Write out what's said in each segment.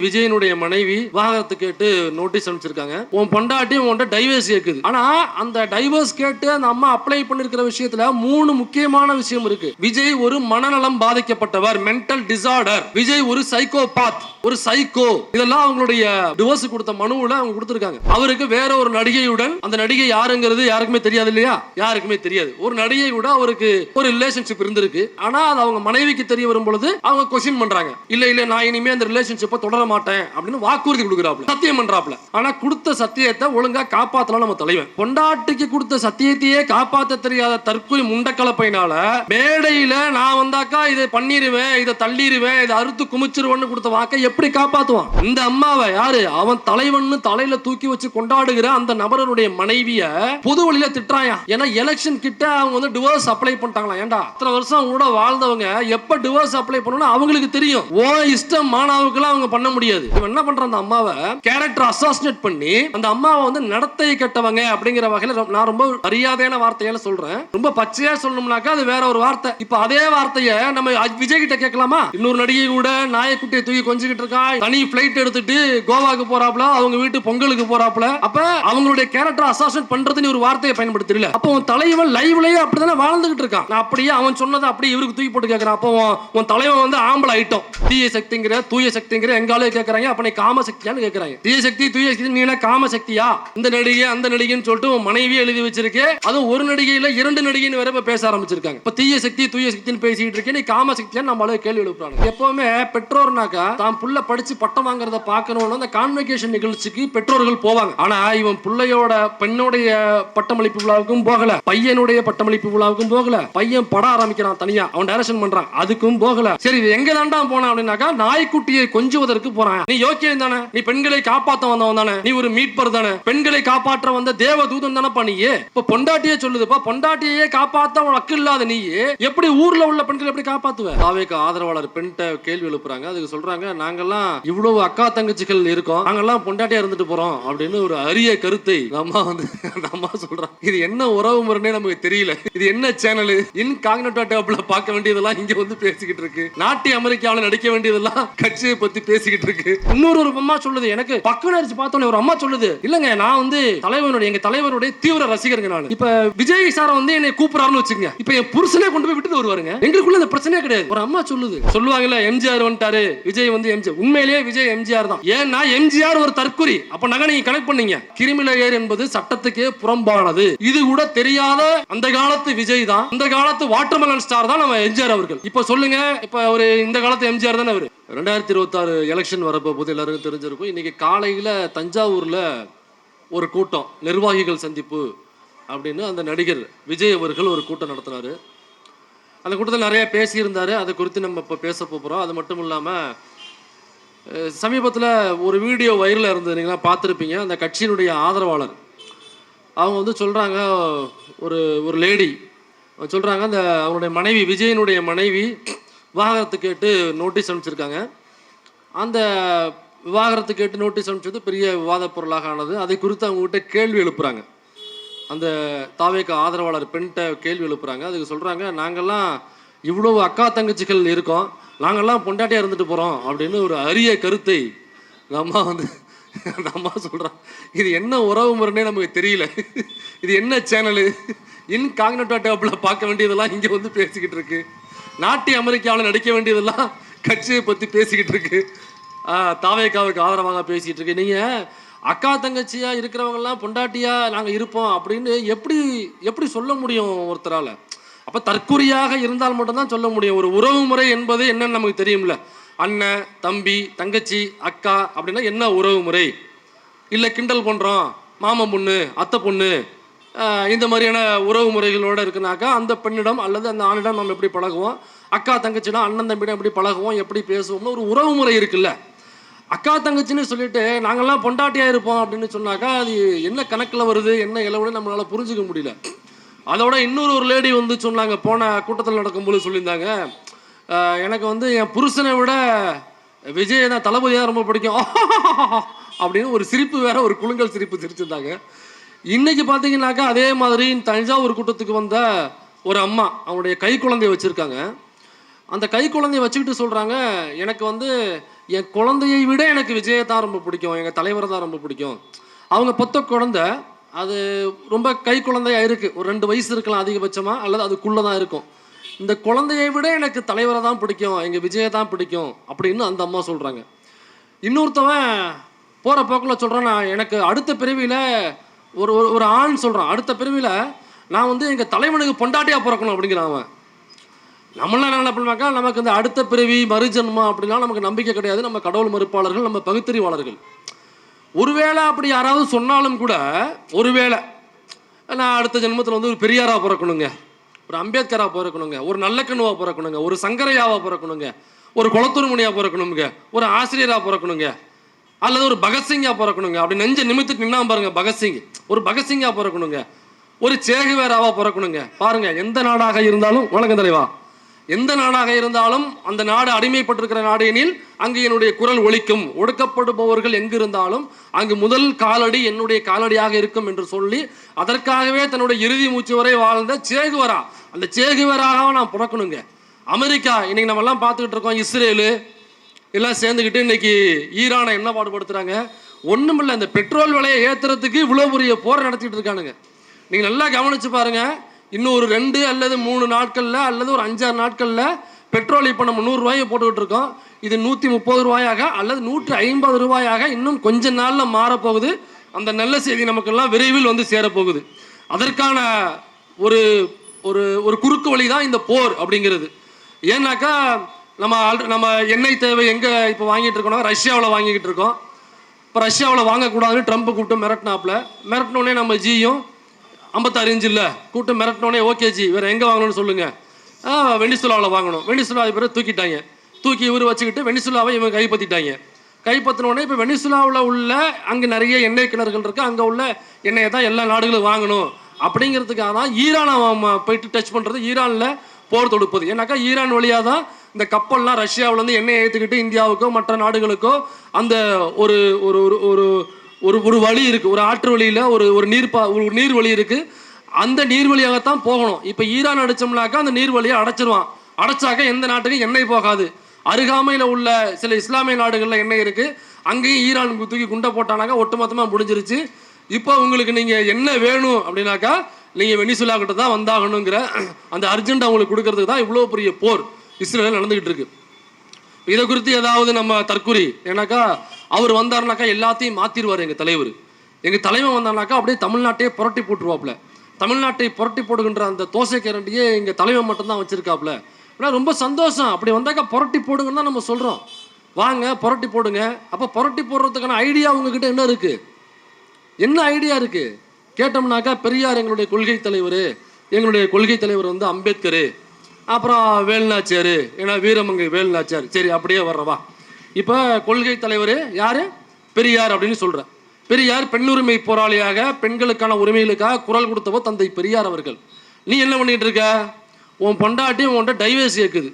விஜயனுடைய மனைவி விவாகரத்து கேட்டு நோட்டீஸ் அனுப்பிச்சிருக்காங்க. உன் பொண்டாட்டி உன்கிட்ட டைவர்ஸ் கேக்குது. ஆனா அந்த டைவர்ஸ் கேட்டு அந்த அம்மா அப்ளை பண்ணிருக்கிற விஷயத்துல 3 முக்கியமான விஷயம் இருக்கு. விஜய் ஒரு மனநலம் பாதிக்கப்பட்டவர், மென்டல் டிசார்டர். விஜய் ஒரு சைக்கோபாத், ஒரு சைக்கோ. இதெல்லாம் அவங்களுடைய டிவோர்ஸ் கொடுத்த மனுவுல அவங்க கொடுத்திருக்காங்க. அவருக்கு வேற ஒரு நடிகையுடன், அந்த நடிகை யாருங்கிறது யாருக்குமே தெரியாது இல்லையா? யாருக்குமே தெரியாது. ஒரு நடிகை கூட அவருக்கு ஒரு ரிலேஷன்ஷிப் இருந்திருக்கு. ஆனா அது அவங்க மனைவிக்கு தெரிய வரும் பொழுது அவங்க கொஸ்டின் பண்றாங்க. இல்ல நான் இனிமே அந்த ரிலேஷன்ஷிப்பை தொடர மாட்டேன் அப்படின்னு வாக்குறுதி கொடுக்கறாப்ல, சத்தியம் பண்றாப்ல. ஆனா கொடுத்த சத்தியத்தை ஒழுங்கா காப்பாத்தலாம் நம்ம தலைவன். பொண்டாட்டிக்கு கொடுத்த சத்தியத்தையே காப்பாத்த தெரியாத தற்கொலை முண்டக்கலப்பையினால மேடையில நான் வந்தாக்கா இதை பண்ணிடுவேன், இதை தள்ளிடுவேன், இதை அறுத்து குமிச்சிருவேன்னு கொடுத்த வாக்கை எப்படி காப்பாத்துவான்? இந்த அம்மாவை யாரு அவன் தலைவன் தலையில தூக்கி வச்சு கொண்டாடுகிற அந்த நபருடைய மனைவிய பொது வழியில திட்டுறாயா? ஏன்னா எலெக்ஷன் கிட்ட அவங்க வந்து டிவோர்ஸ் அப்ளை பண்ணிட்டாங்களா? ஏண்டா இத்தனை வருஷம் கூட வாழ்ந்தவங்க எப்ப டிவோர்ஸ் அப்ளை பண்ணணும் அவங்களுக்கு தெரியும். ஓ இஷ்டம் மானாவுக்குலாம் அவங்க பண்ண முடியாது. இவன் என்ன பண்றான்? அந்த அம்மாவை கேரக்டர் அசாசினேட் பண்ணி அந்த அம்மாவை வந்து நடத்தை கெட்டவங்க அப்படிங்கிற வகையில நான் ரொம்ப மரியாதையான வார்த்தையால சொல்றேன். ரொம்ப பச்சையா சொல்லணும்னாக்கா அது வேற ஒரு வார்த்தை. இப்ப அதே வார்த்தையை நம்ம விஜய் கிட்ட கேட்கலாமா? இன்னொரு நடிகை கூட நாயக்குட்டியை தூக்கி கொஞ்சிக்கிட்டு இருக்கா, தனி பிளைட் எடுத்துட்டு கோவாக்கு போறாப்ல, அவங்க வீட்டு பொங்கலுக்கு போறாப்ல. அப்ப அவங்களுடைய கேரக்டர் அசாசினேட் பண்றதுன்னு ஒரு வார்த்தையை பயன்படுத்தல. அப்போ உன் தலைவன் லைவ்லயே அப்படிதானே வாழ்ந்துகிட்டு இருக்கான். நான் அப்படியே அவன் சொன்னதை அப்படியே இவருக்கு தூக்கி போட்டு கேட்கறான். அப்போ உன் தலைவன் வந்து ஆம்பளை ஐட்டம், தீய சக்திங்கிற தூய சக்திங்கிற எங்காலே கேட்கறாங்க. அப்ப நீ காம சக்தியான்னு கேட்கறாங்க. தீய சக்தி தூய சக்தி, நீ காம சக்தியா? இந்த நடிகை அந்த நடிகைன்னு சொல்லிட்டு உன் மனைவி எழுதி வச்சிருக்கே. அதுவும் ஒரு நடிகையில 2 நடிகைன்னு வேற பேச ஆரம்பிச்சிருக்காங்க. இப்ப தீய சக்தி தூய சக்தின்னு பேசிட்டு இருக்கே, நீ காம சக்தியான்னு நம்மளே கேள்வி எழுப்புறாங்க. எப்பவுமே பெற்றோர்னாக்கா தான் புள்ள படிச்சு பட்டம் வாங்குறத பார்க்கணும்னு அந்த கான்வெகேஷன் நிகழ்ச்சிக்கு பெற்றோர்கள் போவாங்க. ஆனா இவன் பிள்ளையோட பெண்ணுடைய பட்டமளிப்பு விழாவுக்கும் போகல, பையனுடைய பட்டமளிப்பு விழாவுக்கும் போகல. பையன் படம் ஆரம்பிக்கிறான் தனியா, அவன் டைரக்ஷன் பண்றான், அதுக்கும் போகல. சரி இது எங்க தாண்டா போனா அப்படின்னாக்கா நாய்க்குட்டியை கொஞ்சுவதற்கு போறான். நீ யோக்கியம் தானே? நீ பெண்களை காப்பாற்ற வந்தவன் தானே? நீ ஒரு மீட்பர் தானே? பெண்களை காப்பாற்ற வந்த தேவதூதன் தானே பண்ணியே. இப்ப பொண்டாட்டியே சொல்லுதுப்பா, பொண்டாட்டியே காப்பாத்த உனக்கு இல்லாத நீ எப்படி ஊர்ல உள்ள பெண்களை எப்படி காப்பாத்துவ? தாவேக்கு ஆதரவாளர் பெண்கிட்ட கேள்வி எழுப்புறாங்க. அதுக்கு சொல்றாங்க, நாங்கெல்லாம் இவ்வளவு அக்கா தங்கச்சிகள் இருக்கோம், நாங்கெல்லாம் பொண்டாட்டியா இருந்துட்டு போறோம் அப்படின்னு ஒரு அரிய கருத்தை அம்மா வந்து அம்மா சொல்றாங்க. இது என்ன உறவு முறைனே நமக்கு தெரியல. இது என்ன சேனல்? இன்காக்னிட்டோ டேப்ல பார்க்க வேண்டியதெல்லாம் இங்க வந்து பேசிக்கிட்டு இருக்கு. நாட்டிய அமெரிக்காவில் நடிக்க வேண்டியதெல்லாம் கட்சியை பத்தி பேசிக்கிட்டு இருக்கு. இன்னொரு அம்மா சொல்லுது, எனக்கு பக்கம் அடிச்சு பார்த்தோன்னே ஒரு அம்மா சொல்லுது, இல்லங்க நான் வந்து எங்க தலைவருடைய தீவிர ரசிகருங்க. நான் இப்ப விஜய் சார் வந்து என்னை கூப்பிடுறாருன்னு வச்சுங்க, இப்ப என் புருஷனே கொண்டு போய் விட்டுட்டு வருவாருங்க. எங்களுக்குள்ள இந்த பிரச்சனையே கிடையாது. ஒரு அம்மா சொல்லுவாங்கல்ல, எம்ஜிஆர் வந்துட்டாரு, விஜய் வந்து எம்ஜிஆர். உண்மையிலேயே விஜய் எம்ஜிஆர் தான். ஏன்னா எம்ஜிஆர் ஒரு தற்குறி. அப்ப நகை நீங்க கனெக்ட் பண்ணீங்க. கிரிமினல் என்பது சட்டத்துக்கே புறம்பானது. இது கூட தெரியாத அந்த காலத்து விஜய் தான், அந்த காலத்து வாட்டர்மெலன் ஸ்டார் தான் நம்ம எம்ஜிஆர் அவர்கள். இப்ப சொல்லுங்க, இப்ப ஒரு இந்த காலத்து எம்ஜிஆர் தானே அவரு. 2026 எலெக்ஷன் வரப்போ போது எல்லாருக்கும் தெரிஞ்சிருக்கும். இன்னைக்கு காலையில தஞ்சாவூர்ல ஒரு கூட்டம், நிர்வாகிகள் சந்திப்பு அப்படின்னு அந்த நடிகர் விஜய் அவர்கள் ஒரு கூட்டம் நடத்தினாரு. அந்த கூட்டத்தில் நிறைய பேசியிருந்தாரு. அதை குறித்து நம்ம இப்போ பேச போகிறோம். அது மட்டும் இல்லாமல் சமீபத்தில் ஒரு வீடியோ வைரலாக இருந்தது, நீங்களாம் பார்த்துருப்பீங்க. அந்த கட்சியினுடைய ஆதரவாளர் அவங்க வந்து சொல்கிறாங்க, ஒரு லேடி சொல்கிறாங்க, அந்த அவங்களுடைய மனைவி, விஜயனுடைய மனைவி விவாகரத்து கேட்டு நோட்டீஸ் அனுப்பிச்சிருக்காங்க. அந்த விவாகரத்து கேட்டு நோட்டீஸ் அனுப்பிச்சது பெரிய விவாத பொருளாக ஆனது. அதை குறித்து அவங்ககிட்ட கேள்வி எழுப்புறாங்க. அந்த தாவேக்கு ஆதரவாளர் பெண்கிட்ட கேள்வி எழுப்புறாங்க. அதுக்கு சொல்கிறாங்க, நாங்கள்லாம் இவ்வளவு அக்கா தங்கச்சிகள் இருக்கோம், நாங்கள்லாம் பொண்டாட்டியாக இருந்துட்டு போகிறோம் அப்படின்னு ஒரு அரிய கருத்தை அம்மா வந்து அந்த அம்மா சொல்கிறாங்க. இது என்ன உறவு முறைனே நமக்கு தெரியல. இது என்ன சேனல்? இன்காக்னிட்டோ டேப்ல பார்க்க வேண்டியதெல்லாம் இங்கே வந்து பேசிக்கிட்டு இருக்கு. நாட்டிய அமெரிக்காவில் நடிக்க வேண்டியதெல்லாம் கட்சியை பற்றி பேசிக்கிட்டு இருக்கு. தாவேக்காவுக்கு ஆதரவாக பேசிக்கிட்டு இருக்கு. நீங்கள் அக்கா தங்கச்சியா இருக்கிறவங்கலாம் பொண்டாட்டியா நாங்கள் இருப்போம் அப்படின்னு எப்படி சொல்ல முடியும் ஒருத்தரால்? அப்போ தற்குறியாக இருந்தால் மட்டும்தான் சொல்ல முடியும். ஒரு உறவு முறை என்பது என்னன்னு நமக்கு தெரியும்ல. அண்ணன், தம்பி, தங்கச்சி, அக்கா அப்படின்னா என்ன உறவு முறை? இல்லை கிண்டல் பண்ணுறோம், மாமன் பொண்ணு, அத்தை பொண்ணு, இந்த மாதிரியான உறவு முறைகளோடு இருக்குனாக்கா அந்த பெண்ணிடம் அல்லது அந்த ஆணிடம் நம்ம எப்படி பழகுவோம், அக்கா தங்கச்சிடம் அண்ணன் தம்பிடம் எப்படி பழகுவோம், எப்படி பேசுவோம்னு ஒரு உறவு முறை இருக்குல்ல. அக்கா தங்கச்சின்னு சொல்லிட்டு நாங்கள்லாம் பொண்டாட்டியாக இருப்போம் அப்படின்னு சொன்னாக்கா அது என்ன கணக்கில் வருது, என்ன இலவுன்னு நம்மளால் புரிஞ்சுக்க முடியல. அதோட இன்னொரு லேடி வந்து சொன்னாங்க, போன கூட்டத்தில் நடக்கும்போது சொல்லியிருந்தாங்க, எனக்கு வந்து என் புருஷனை விட விஜய் தான், தளபதியாக ரொம்ப பிடிக்கும் அப்படின்னு ஒரு சிரிப்பு வேற, ஒரு குலுங்கல் சிரிப்பு சிரிச்சிருந்தாங்க. இன்னைக்கு பார்த்தீங்கன்னாக்கா அதே மாதிரி தஞ்சாவூர் கூட்டத்துக்கு வந்த ஒரு அம்மா அவங்களுடைய கை குழந்தைய வச்சுருக்காங்க. அந்த கை குழந்தைய வச்சுக்கிட்டு சொல்கிறாங்க, எனக்கு வந்து என் குழந்தையை விட எனக்கு விஜயை தான் ரொம்ப பிடிக்கும், எங்கள் தலைவரை தான் ரொம்ப பிடிக்கும். அவங்க பொத்த குழந்தை அது ரொம்ப கை குழந்தையாக இருக்குது, ஒரு 2 வயசு இருக்கலாம் அதிகபட்சமாக, அல்லது அதுக்குள்ளே தான் இருக்கும். இந்த குழந்தையை விட எனக்கு தலைவரை தான் பிடிக்கும், எங்கள் விஜயை தான் பிடிக்கும் அப்படின்னு அந்த அம்மா சொல்கிறாங்க. இன்னொருத்தவன் போகிற போக்கில் சொல்கிறான், நான் எனக்கு அடுத்த பிறவியில் ஒரு ஒரு ஆண் சொல்கிறான், அடுத்த பிறவியில் நான் வந்து எங்கள் தலைவனுக்கு பொண்டாட்டியாக பிறக்கணும் அப்படிங்கிறான் அவன். நம்மளாம் என்ன பண்ணாக்கா, நமக்கு இந்த அடுத்த பிறவி மறுஜன்மம் அப்படிலாம் நமக்கு நம்பிக்கை கிடையாது. நம்ம கடவுள் மறுப்பாளர்கள், நம்ம பகுத்தறிவாளர்கள். ஒருவேளை அப்படி யாராவது சொன்னாலும் கூட, ஒருவேளை நான் அடுத்த ஜென்மத்தில் வந்து ஒரு பெரியாராக பிறக்கணுங்க, ஒரு அம்பேத்கராக பிறக்கணுங்க, ஒரு நல்லக்கண்ணுவாக பிறக்கணுங்க, ஒரு சங்கரையாவாக பிறக்கணுங்க, ஒரு குளத்தூர்மணியாக பிறக்கணுங்க, ஒரு ஆசிரியராக பிறக்கணுங்க, அல்லது ஒரு பகத்சிங்காக பிறக்கணுங்க. அப்படி நெஞ்ச நிமித்துட்டு நின்னா பாருங்க, பகத்சிங் ஒரு பகத்சிங்காக பிறக்கணுங்க, ஒரு சேகுவேராவாக பிறக்கணுங்க. பாருங்க, எந்த நாடாக இருந்தாலும் வணக்கம் தலைவா, எந்த நாடாக இருந்தாலும் அந்த நாடு அடிமைப்பட்டிருக்கிற நாடு எனில் அங்கு என்னுடைய குரல் ஒலிக்கும். ஒடுக்கப்படுபவர்கள் எங்கு இருந்தாலும் அங்கு முதல் காலடி என்னுடைய காலடியாக இருக்கும் என்று சொல்லி அதற்காகவே தன்னுடைய இறுதி மூச்சு வரை வாழ்ந்த சேகுவரா, அந்த சேகுவராக நான் பிறக்கணுங்க. அமெரிக்கா இன்னைக்கு நம்ம எல்லாம் பார்த்துக்கிட்டு இருக்கோம், இஸ்ரேலு எல்லாம் சேர்ந்துக்கிட்டு இன்னைக்கு ஈரானை என்ன பாடுபடுத்துறாங்க? ஒன்றுமில்லை, இந்த பெட்ரோல் விலையை ஏற்றுறதுக்கு இவ்வளோ பெரிய போர் நடத்திட்டு இருக்கானுங்க. நீங்கள் நல்லா கவனிச்சு பாருங்க, இன்னும் ஒரு 2 அல்லது 3 நாட்களில் அல்லது ஒரு 5-6 நாட்களில் பெட்ரோல் இப்போ நம்ம 100 ரூபாயை போட்டுக்கிட்டு இருக்கோம், இது 130 ரூபாயாக அல்லது 150 ரூபாயாக இன்னும் கொஞ்ச நாளில் மாறப்போகுது. அந்த நல்ல செய்தி நமக்கெல்லாம் விரைவில் வந்து சேரப்போகுது. அதற்கான ஒரு ஒரு ஒரு குறுக்கு வழி தான் இந்த போர் அப்படிங்கிறது. ஏன்னாக்கா நம்ம எண்ணெய் தேவை எங்கே இப்போ வாங்கிட்டு இருக்கோம்னா ரஷ்யாவில் வாங்கிக்கிட்டு இருக்கோம். இப்போ ரஷ்யாவில் வாங்கக்கூடாதுன்னு ட்ரம்ப் கூப்பிட்டு மிரட்டினோடனே நம்ம ஜியும் 56 இன்ச் இல்லை கூட்டம் மிரட்டினோடனே ஓகே ஜி வேறு எங்கே வாங்கணும்னு சொல்லுங்கள், வெனிசுலாவில் வாங்கணும். வெனிசுலா பிறகு தூக்கிட்டாங்க, தூக்கி இவர் வச்சுக்கிட்டு வெனிசுலாவை இவங்க கைப்பற்றினோடனே இப்போ வெனிசுலாவில் உள்ள அங்கே நிறைய எண்ணெய் கிணறுகள் இருக்குது, அங்கே உள்ள எண்ணெயை தான் எல்லா நாடுகளும் வாங்கணும் அப்படிங்கிறதுக்காக தான் ஈரானை போயிட்டு டச் பண்ணுறது, ஈரானில் போர் தொடுப்பது. ஏன்னாக்கா ஈரான் வழியாக தான் இந்த கப்பல்லாம் ரஷ்யாவிலேருந்து எண்ணெயை ஏற்றுக்கிட்டு இந்தியாவுக்கோ மற்ற நாடுகளுக்கோ அந்த ஒரு ஒரு ஒரு ஒரு ஒரு வழி இருக்குது, ஒரு ஆற்று வழியில் ஒரு நீர் வழி இருக்குது, அந்த நீர் வழியாகத்தான் போகணும். இப்போ ஈரான் அடித்தோம்னாக்கா அந்த நீர் வழியை அடைச்சிருவான், அடைச்சாக்க எந்த நாட்டுக்கும் எண்ணெய் போகாது. அருகாமையில் உள்ள சில இஸ்லாமிய நாடுகளில் எண்ணெய் இருக்குது, அங்கேயும் ஈரான் தூக்கி குண்டை போட்டானாக்கா ஒட்டுமொத்தமாக முடிஞ்சிருச்சு. இப்போ உங்களுக்கு நீங்கள் என்ன வேணும் அப்படின்னாக்கா நீங்கள் வெனிசுலா கிட்ட தான் வந்தாகணுங்கிற அந்த அர்ஜென்ட் அவங்களுக்கு கொடுக்கறதுக்கு தான் இவ்வளோ பெரிய போர் இஸ்ரேலில் நடந்துகிட்டு இருக்கு. இதை குறித்து ஏதாவது நம்ம தற்குறி, ஏன்னாக்கா அவர் வந்தாருனாக்கா எல்லாத்தையும் மாற்றிடுவார் எங்கள் தலைவர். எங்கள் தலைவன் வந்தாருனாக்கா அப்படியே தமிழ்நாட்டையே புரட்டி போட்டுருவாப்புல. தமிழ்நாட்டை புரட்டி போடுகின்ற அந்த தோசை கேரண்டியே எங்கள் தலைவன் மட்டும்தான் வச்சுருக்காப்புல. ஆனால் ரொம்ப சந்தோஷம், அப்படி வந்தாக்கா புரட்டி போடுங்கன்னு தான் நம்ம சொல்கிறோம். வாங்க புரட்டி போடுங்க. அப்போ புரட்டி போடுறதுக்கான ஐடியா உங்ககிட்ட என்ன இருக்குது, என்ன ஐடியா இருக்குது கேட்டோம்னாக்கா, பெரியார் எங்களுடைய கொள்கை தலைவர், எங்களுடைய கொள்கை தலைவர் வந்து அம்பேத்கர், அப்புறம் வேலுநாச்சியார், ஏன்னா வீரமங்கை வேலுநாச்சியார். சரி அப்படியே வர்றவா, இப்போ கொள்கை தலைவர் யார்? பெரியார் அப்படின்னு சொல்கிற. பெரியார் பெண்ணுரிமை போராளியாக பெண்களுக்கான உரிமைகளுக்காக குரல் கொடுத்தவோ தந்தை பெரியார் அவர்கள். நீ என்ன பண்ணிகிட்டு இருக்க? உன் பொண்டாட்டி உன்கிட்ட டைவர்ஸ் கேட்குது.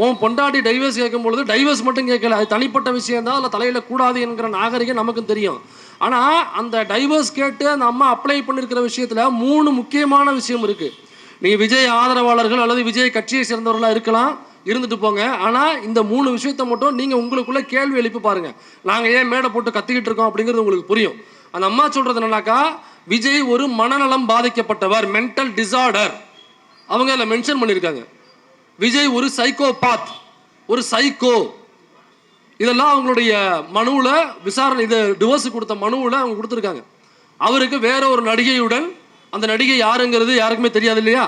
உன் பொண்டாட்டி டைவர்ஸ் கேட்கும் பொழுது டைவர்ஸ் மட்டும் கேட்கல, அது தனிப்பட்ட விஷயம் தான், அதில் தலையில் கூடாது என்கிற நாகரிகம் நமக்கும் தெரியும். ஆனால் அந்த டைவர்ஸ் கேட்டு அந்த அம்மா அப்ளை பண்ணியிருக்கிற விஷயத்தில் 3 முக்கியமான விஷயம் இருக்குது. நீங்கள் விஜய் ஆதரவாளர்கள் அல்லது விஜய் கட்சியை சேர்ந்தவர்களாக இருக்கலாம், இருந்துட்டு போங்க. ஆனால் இந்த 3 விஷயத்தை மட்டும் நீங்கள் உங்களுக்குள்ளே கேள்வி எழுப்பி பாருங்கள். நாங்கள் ஏன் மேடை போட்டு கத்திக்கிட்டு இருக்கோம் அப்படிங்கிறது உங்களுக்கு புரியும். அந்த அம்மா சொல்கிறது என்னன்னாக்கா, விஜய் ஒரு மனநலம் பாதிக்கப்பட்டவர், மென்டல் டிசார்டர், அவங்க அதில் மென்ஷன் பண்ணியிருக்காங்க. விஜய் ஒரு சைக்கோபாத், ஒரு சைக்கோ, இதெல்லாம் அவங்களுடைய மனுவில் விசாரணை, இது டிவோர்ஸ் கொடுத்த மனுவில் அவங்க கொடுத்துருக்காங்க. அவருக்கு வேற ஒரு நடிகையுடன், அந்த நடிகை யாருங்கிறது யாருக்குமே தெரியாது இல்லையா?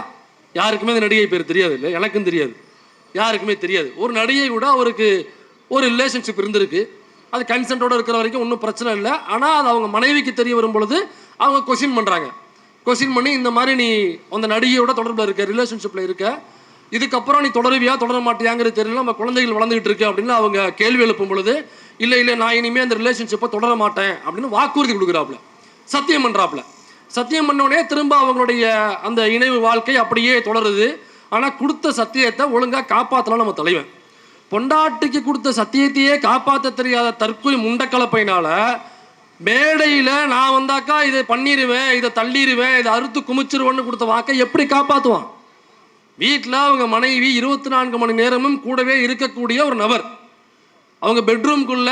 யாருக்குமே அந்த நடிகை பேர் தெரியாது இல்லை, எனக்கும் தெரியாது, யாருக்குமே தெரியாது. ஒரு நடிகை கூட அவருக்கு ஒரு ரிலேஷன்ஷிப் இருந்திருக்கு, அது கன்சென்ட்டோடு இருக்கிற வரைக்கும் ஒன்றும் பிரச்சனை இல்லை. ஆனால் அது அவங்க மனைவிக்கு தெரிய வரும் பொழுது அவங்க கொஸ்டின் பண்ணுறாங்க. கொஸ்டின் பண்ணி இந்த மாதிரி நீ அந்த நடிகையோட தொடர்பில் இருக்க, ரிலேஷன்ஷிப்பில் இருக்க, இதுக்கப்புறம் நீ தொடருவியா தொடர மாட்டியாங்கிறது தெரியல, நம்ம குழந்தைகள் வளர்ந்துகிட்டு இருக்கு அப்படின்னு அவங்க கேள்வி எழுப்பும் பொழுது, இல்லை நான் இனிமேல் அந்த ரிலேஷன்ஷிப்பை தொடர மாட்டேன் அப்படின்னு வாக்குறுதி கொடுக்குறாப்புல, சத்தியம் பண்ணுறாப்புல. சத்தியம் பண்ணோடனே திரும்ப அவங்களுடைய அந்த இணைவு வாழ்க்கை அப்படியே தொடருது. ஆனால் கொடுத்த சத்தியத்தை ஒழுங்காக காப்பாற்றலாம் நம்ம தலைவன். பொண்டாட்டிக்கு கொடுத்த சத்தியத்தையே காப்பாற்ற தெரியாத தற்கொலை முண்டக்கலப்பையினால மேடையில் நான் வந்தாக்கா இதை பண்ணிடுவேன், இதை தள்ளிடுவேன், இதை அறுத்து குமிச்சிருவேன்னு கொடுத்த வாக்கை எப்படி காப்பாற்றுவான்? வீட்டில் அவங்க மனைவி 24 மணி நேரமும் கூடவே இருக்கக்கூடிய ஒரு நபர், அவங்க பெட்ரூம்குள்ள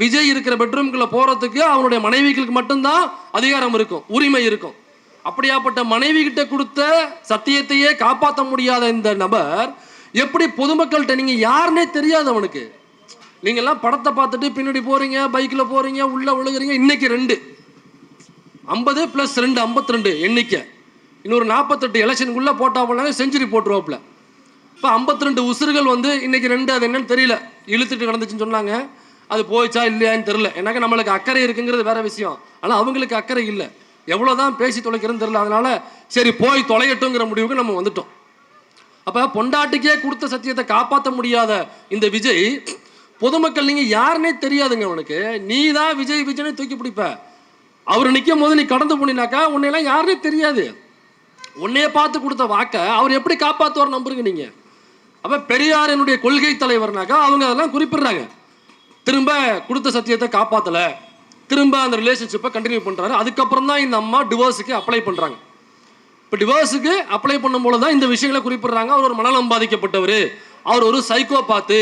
விஜய் இருக்கிற பெட்ரூம்குள்ள போறதுக்கு அவனுடைய மனைவிகளுக்கு மட்டும்தான் அதிகாரம் இருக்கும், உரிமை இருக்கும். அப்படியாப்பட்ட மனைவி கிட்ட கொடுத்த சத்தியத்தையே காப்பாற்ற முடியாத இந்த நபர் எப்படி பொதுமக்கள்கிட்ட, நீங்க யாருன்னே தெரியாது அவனுக்கு. நீங்க எல்லாம் படத்தை பார்த்துட்டு பின்னாடி போறீங்க, பைக்ல போறீங்க, உள்ள விழுகிறீங்க. இன்னைக்கு 2 50 + 2 52 எண்ணிக்கை. இன்னொரு 48 எலெக்ஷனுக்குள்ள போட்டா போனாங்க செஞ்சுரி போட்டுருவாப்புல. இப்போ 52 உசுறுகள் வந்து இன்னைக்கு 2 அது என்னன்னு தெரியல, இழுத்துட்டு கிடந்துச்சுன்னு சொன்னாங்க. அது போயிச்சா இல்லையான்னு தெரியல. எனக்கு நம்மளுக்கு அக்கறை இருக்குங்கிறது வேற விஷயம், ஆனால் அவங்களுக்கு அக்கறை இல்லை. எவ்வளோதான் பேசி தொலைக்கிறதுன்னு தெரியல. அதனால சரி போய் தொலையட்டுங்கிற முடிவுக்கு நம்ம வந்துட்டோம். அப்போ பொண்டாட்டிக்கே கொடுத்த சத்தியத்தை காப்பாற்ற முடியாத இந்த விஜய், பொதுமக்கள் நீங்க யாருன்னே தெரியாதுங்க அவனுக்கு. நீ தான் விஜய் விஜய்னு தூக்கி பிடிப்ப. அவர் நிற்கும் போது நீ கடந்து போனீனாக்கா உன்னையெல்லாம் யாருன்னே தெரியாது. உன்னைய பார்த்து கொடுத்த வாக்க அவர் எப்படி காப்பாற்றுவார் நம்புறீங்க நீங்க? அப்ப பெரியார் என்னுடைய கொள்கை தலைவர்னாக்கா அவங்க அதெல்லாம் குறிப்பிடுறாங்க. திரும்ப கொடுத்த சத்தியத்தை காப்பாற்றல, திரும்ப அந்த ரிலேஷன்ஷிப்பை கண்டினியூ பண்றாரு. அதுக்கப்புறம் தான் இந்த அம்மா டிவோர்ஸுக்கு அப்ளை பண்றாங்க. இப்போ டிவோர்ஸுக்கு அப்ளை பண்ணும்போது தான் இந்த விஷயங்களை குறிப்பிடுறாங்க. அவர் ஒரு மனநலம் பாதிக்கப்பட்டவர், அவர் ஒரு சைக்கோ பார்த்து